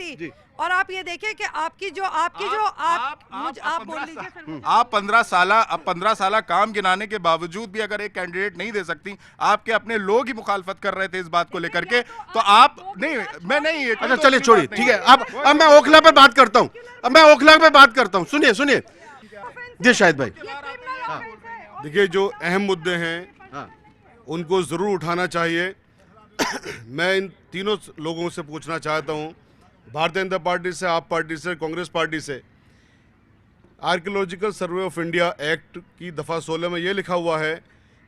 और आप ये देखिए कि आप बोल लीजिए। आप 15 साल काम गिनाने के बावजूद भी अगर एक कैंडिडेट नहीं दे सकती, आपके अपने लोग ही मुखालफत कर रहे थे इस बात को लेकर के, तो आप नहीं, मैं नहीं। अच्छा चलिए, छोड़िए, ठीक है। अब मैं ओखला पे बात करता हूँ, सुनिए जी शाहिद भाई। देखिए, जो अहम मुद्दे हैं उनको ज़रूर उठाना चाहिए। मैं इन तीनों लोगों से पूछना चाहता हूँ, भारतीय जनता पार्टी से, आप पार्टी से, कांग्रेस पार्टी से, archaeological survey of India act की दफ़ा 16 में ये लिखा हुआ है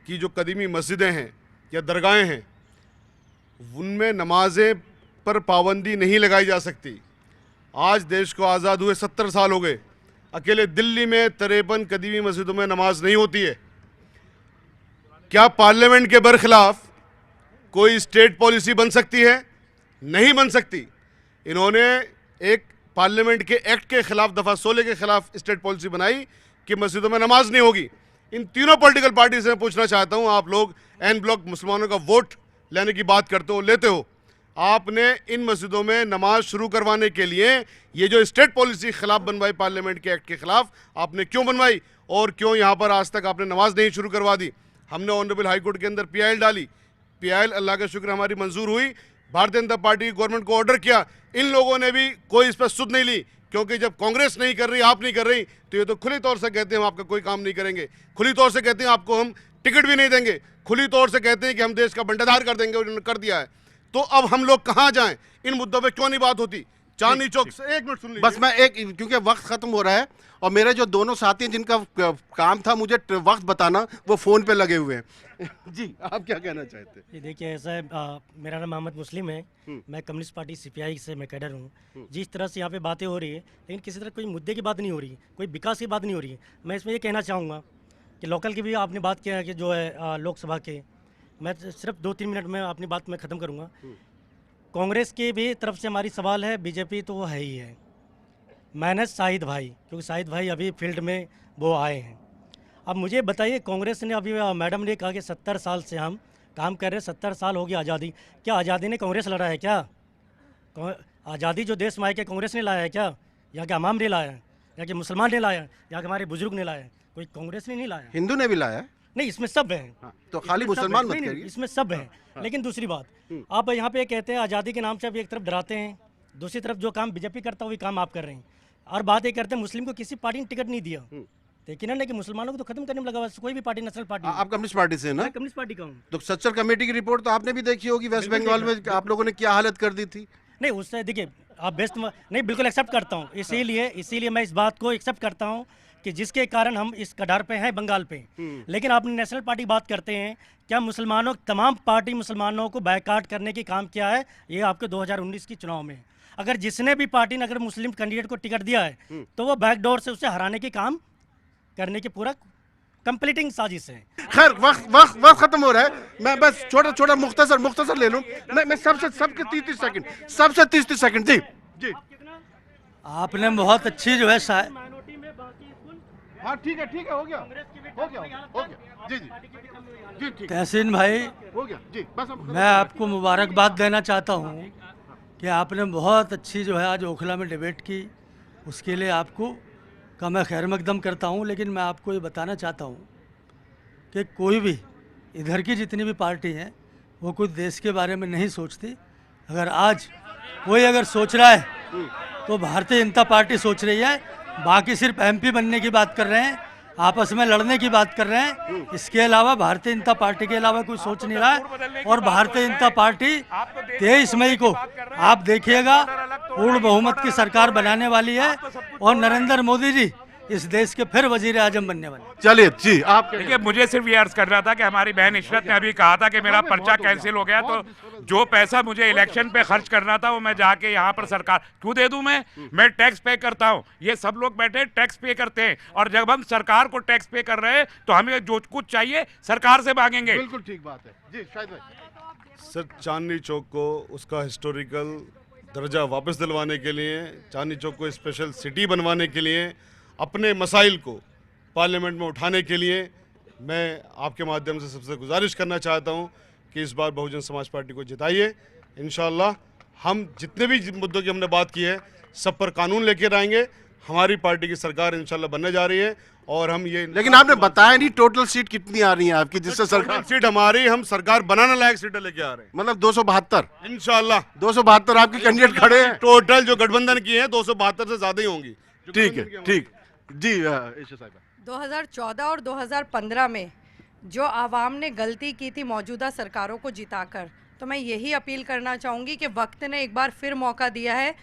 कि जो कदीमी मस्जिदें हैं या दरगाहें हैं उनमें नमाजें पर पाबंदी नहीं लगाई जा सकती। आज देश को आज़ाद हुए 70 साल हो गए, अकेले दिल्ली में 53 कदीमी मस्जिदों में नमाज नहीं होती है। क्या पार्लियामेंट के बरखिलाफ कोई स्टेट पॉलिसी बन सकती है? नहीं बन सकती। इन्होंने एक पार्लियामेंट के एक्ट के खिलाफ, दफ़ा 16 के खिलाफ स्टेट पॉलिसी बनाई कि मस्जिदों में नमाज नहीं होगी। इन तीनों पॉलिटिकल पार्टी से मैं पूछना चाहता हूं, आप लोग एन ब्लॉक मुसलमानों का वोट लेने की बात करते हो, लेते हो, आपने इन मस्जिदों में नमाज शुरू करवाने के लिए ये जो स्टेट पॉलिसी खिलाफ बनवाई पार्लियामेंट के एक्ट के खिलाफ, आपने क्यों बनवाई और क्यों यहाँ पर आज तक आपने नमाज नहीं शुरू करवा दी? हमने ऑनरेबल हाई कोर्ट के अंदर PIL डाली, PIL अल्लाह का शुक्र हमारी मंजूर हुई। भारतीय जनता पार्टी गवर्नमेंट को ऑर्डर किया, इन लोगों ने भी कोई इस पर सुध नहीं ली, क्योंकि जब कांग्रेस नहीं कर रही, आप नहीं कर रही, तो ये तो खुली तौर से कहते हैं हम आपका कोई काम नहीं करेंगे, खुली तौर से कहते हैं आपको हम टिकट भी नहीं देंगे, खुली तौर से कहते हैं कि हम देश का बंटाधार कर देंगे, और उन्होंने कर दिया है। तो अब हम लोग कहाँ जाएं? इन मुद्दों पे क्यों नहीं बात होती? चांदनी चौक से एक मिनट सुन लीजिए बस मैं एक, क्योंकि वक्त खत्म हो रहा है और मेरे जो दोनों साथी हैं जिनका काम था मुझे वक्त बताना, वो फोन पे लगे हुए हैं। जी आप क्या कहना चाहते हैं? ये देखिए, ऐसा है, मेरा नाम मोहम्मद मुस्लिम है, मैं कम्युनिस्ट पार्टी CPI से मैं कैडर हूँ। जिस तरह से यहाँ पे बातें हो रही है, लेकिन किसी तरह कोई मुद्दे की बात नहीं हो रही, कोई विकास की बात नहीं हो रही है। मैं इसमें ये कहना चाहूँगा कि लोकल की भी आपने बात किया है कि जो है लोकसभा के, मैं सिर्फ 2-3 मिनट में अपनी बात मैं ख़त्म करूँगा। कांग्रेस की भी तरफ से हमारी सवाल है, बीजेपी तो वो है ही है, माइनस शाहिद भाई, क्योंकि शाहिद भाई अभी फील्ड में वो आए हैं। अब मुझे बताइए, कांग्रेस ने अभी, मैडम ने कहा कि 70 साल से हम काम कर रहे हैं, 70 साल हो गया आज़ादी। क्या आज़ादी ने कांग्रेस लड़ा है क्या? आज़ादी जो देश में आई, क्या कांग्रेस ने लाया है क्या? या कि अवाम ने लाया है, या कि मुसलमान ने लाया है, या कि हमारे बुजुर्ग ने लाया है? कोई कांग्रेस ने नहीं लाया। हिंदू ने भी लाया है? नहीं, इसमें सब है। तो खाली मुसलमान मत करिए, इसमें सब है। लेकिन दूसरी बात, आप यहाँ पे कहते हैं आज़ादी के नाम से आप एक तरफ डराते हैं, दूसरी तरफ जो काम बीजेपी करता है वही काम आप कर रहे हैं। और बात ये करते हैं मुस्लिम को किसी पार्टी ने टिकट नहीं दिया, लेकिन है कि मुसलमानों को तो खत्म करने में लगा हुआ है कोई भी पार्टी, नेशनल पार्टी। आप कम्युनिस्ट पार्टी से ना? कम्युनिस्ट पार्टी का हूँ। तो सच्चर कमेटी की रिपोर्ट तो आपने भी देखी होगी, वेस्ट बंगाल में आप लोगों ने क्या हालत कर दी थी। नहीं, उससे देखिए आप बेस्ट नहीं, बिल्कुल एक्सेप्ट करता हूँ। इसीलिए मैं इस बात को एक्सेप्ट करता हूँ कि जिसके कारण हम इस कडार पे हैं, बंगाल पे। लेकिन आपने नेशनल पार्टी बात करते हैं, क्या मुसलमानों, तमाम पार्टी मुसलमानों को बायकाट करने की काम किया है? ये आपके 2019 की चुनाव में, अगर जिसने भी पार्टी ने अगर मुस्लिम कैंडिडेट को टिकट दिया है तो वो बैकडोर से उसे हराने की काम करने की पूरा कंप्लीटिंग साजिश है। खैर वक्त खत्म हो रहा है, मैं बस छोटा मुख्तसर ले लूं। मैं सबके 30 सेकंड, सबसे 30 सेकंड। जी आपने बहुत अच्छी जो है हाँ ठीक है हो गया जी ठीक। तहसीन भाई, हो गया जी, बस मैं आपको मुबारकबाद देना चाहता हूँ कि आपने बहुत अच्छी जो है आज ओखला में डिबेट की, उसके लिए आपको का मैं खैर मकदम करता हूँ। लेकिन मैं आपको ये बताना चाहता हूँ कि कोई भी इधर की जितनी भी पार्टी हैं वो कुछ देश के बारे में नहीं सोचती। अगर आज कोई अगर सोच रहा है तो भारतीय जनता पार्टी सोच रही है, बाकी सिर्फ MP बनने की बात कर रहे हैं, आपस में लड़ने की बात कर रहे हैं। इसके अलावा भारतीय जनता पार्टी के अलावा कोई सोच नहीं रहा है। और भारतीय जनता पार्टी 23 मई को आप देखिएगा पूर्ण बहुमत की सरकार बनाने वाली है और नरेंद्र मोदी जी इस देश के फिर वजीर आजम बनने वाले। चलिए जी, आप देखिए, मुझे सिर्फ ये अर्ज करना था कि हमारी बहन इशरत ने अभी कहा था कि मेरा पर्चा कैंसिल हो गया, तो जो पैसा मुझे इलेक्शन पे खर्च करना था वो मैं जाके यहाँ पर सरकार क्यों दे दूं? मैं टैक्स पे करता हूँ, ये सब लोग बैठे टैक्स पे करते हैं, और जब हम सरकार को टैक्स पे कर रहे हैं तो हमें जो कुछ चाहिए सरकार से मांगेंगे। बिल्कुल ठीक बात है जी शाहिद भाई। सर, चांदनी चौक को उसका हिस्टोरिकल दर्जा वापस दिलवाने के लिए, चांदनी चौक को स्पेशल सिटी बनवाने के लिए, अपने मसाइल को पार्लियामेंट में उठाने के लिए मैं आपके माध्यम से सबसे गुजारिश करना चाहता हूं कि इस बार बहुजन समाज पार्टी को जिताइए। इंशाल्लाह हम जितने भी मुद्दों की हमने बात की है सब पर कानून लेकर आएंगे। हमारी पार्टी की सरकार इंशाल्लाह बनने जा रही है और हम ये, लेकिन आपने बताया नहीं टोटल सीट कितनी आ रही है आपकी, जिससे सरकार सीट हमारी, हम सरकार बनाने लायक सीटें लेके आ रहे हैं। मतलब 272 इंशाल्लाह 272 आपके कैंडिडेट खड़े हैं। टोटल जो गठबंधन की है 272 से ज्यादा ही होंगी। ठीक है, ठीक जी। 2014 और 2015 में जो आवाम ने गलती की थी मौजूदा सरकारों को जिताकर, तो मैं यही अपील करना चाहूँगी कि वक्त ने एक बार फिर मौका दिया है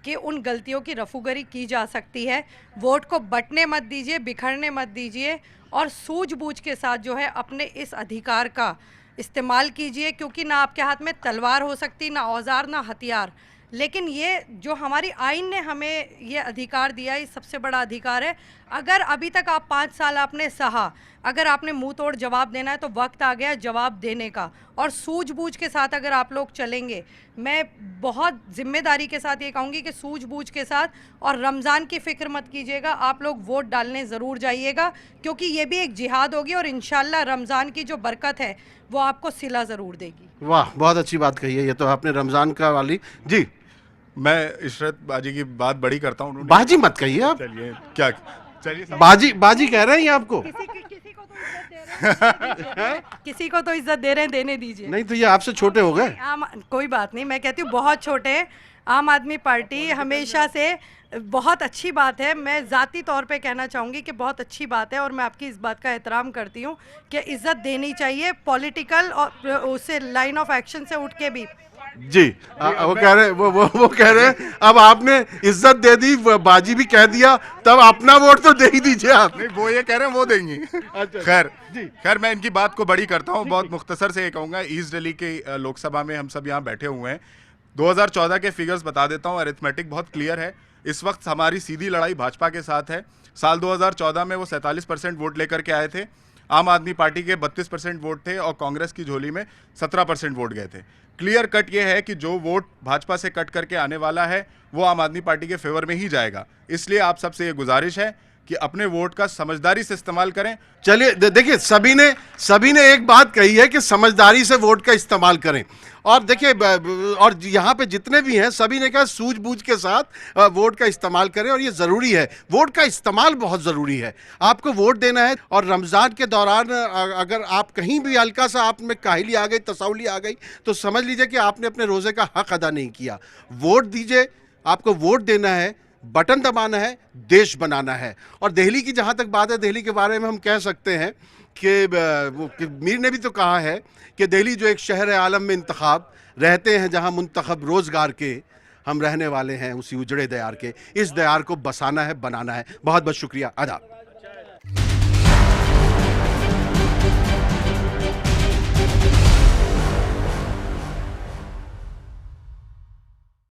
कि उन गलतियों की रफूगरी की जा सकती है। वोट को बंटने मत दीजिए, बिखरने मत दीजिए और सूझबूझ के साथ जो है अपने इस अधिकार का इस्तेमाल कीजिए, क्योंकि ना आपके हाथ में तलवार हो सकती, ना औजार, ना हथियार, लेकिन ये जो हमारी आइन ने हमें ये अधिकार दिया है, ये सबसे बड़ा अधिकार है। अगर अभी तक आप 5 साल आपने सहा, अगर आपने मुंह तोड़ जवाब देना है तो वक्त आ गया है जवाब देने का, और सूझबूझ के साथ अगर आप लोग चलेंगे, मैं बहुत ज़िम्मेदारी के साथ ये कहूँगी कि सूझबूझ के साथ, और रमज़ान की फ़िक्र मत कीजिएगा, आप लोग वोट डालने ज़रूर जाइएगा, क्योंकि ये भी एक जिहाद होगी और इंशाल्लाह रमज़ान की जो बरकत है वो आपको सिला ज़रूर देगी। वाह, बहुत अच्छी बात कही है। ये तो आपने रमज़ान का वाली जी। मैं इशरत बाजी की बात बड़ी करता हूँ। बाजी मत कहिए आप। चलिए क्या, चलिए बाजी कह रहे हैं ये आपको। किसी को तो इज्जत दे रहे हैं, देने दीजिए। नहीं तो ये आपसे छोटे हो गए। कोई बात नहीं, मैं कहती हूँ बहुत छोटे हैं। आम आदमी पार्टी हमेशा से बहुत अच्छी बात है, मैं ज़ाती तौर पे कहना चाहूँगी कि बहुत अच्छी बात है, और मैं आपकी इस बात का एहतराम करती हूँ कि इज़्ज़त देनी चाहिए, पॉलिटिकल और उससे लाइन ऑफ एक्शन से उठ के भी। जी वो कह रहे वो कह रहे हैं अब आपने इज्जत दे दी, बाजी भी कह दिया, तब अपना वोट तो दे ही दीजिए आप। नहीं, वो ये कह रहे हैं वो देंगी। खैर मैं इनकी बात को बड़ी करता हूँ, बहुत मुख्तसर से ये कहूँगा। ईस्ट दिल्ली के लोकसभा में हम सब यहाँ बैठे हुए हैं। 2014 के फिगर्स बता देता हूँ, अरिथमेटिक बहुत क्लियर है। इस वक्त हमारी सीधी लड़ाई भाजपा के साथ है। साल 2014 में वो 47% वोट लेकर के आए थे, आम आदमी पार्टी के 32% वोट थे और कांग्रेस की झोली में 17% वोट गए थे। क्लियर कट ये है कि जो वोट भाजपा से कट करके आने वाला है वो आम आदमी पार्टी के फेवर में ही जाएगा। इसलिए आप सबसे ये गुजारिश है कि अपने वोट का समझदारी से इस्तेमाल करें। चलिए देखिए, सभी ने एक बात कही है कि समझदारी से वोट का इस्तेमाल करें, और देखिए और यहाँ पे जितने भी हैं सभी ने कहा सूझबूझ के साथ वोट का इस्तेमाल करें, और ये ज़रूरी है, वोट का इस्तेमाल बहुत ज़रूरी है। आपको वोट देना है, और रमज़ान के दौरान अगर आप कहीं भी हल्का सा आप में काहिली आ गई, तसौली आ गई, तो समझ लीजिए कि आपने अपने रोज़े का हक अदा नहीं किया। वोट दीजिए, आपको वोट देना है, बटन दबाना है, देश बनाना है। और दिल्ली की जहाँ तक बात है, दिल्ली के बारे में हम कह सकते हैं कि मीर ने भी तो कहा है कि दिल्ली जो एक शहर आलम में इंतखाब रहते हैं, जहाँ मुंतखब रोज़गार के हम रहने वाले हैं, उसी उजड़े दयार के। इस दयार को बसाना है, बनाना है। बहुत बहुत शुक्रिया, आदाब।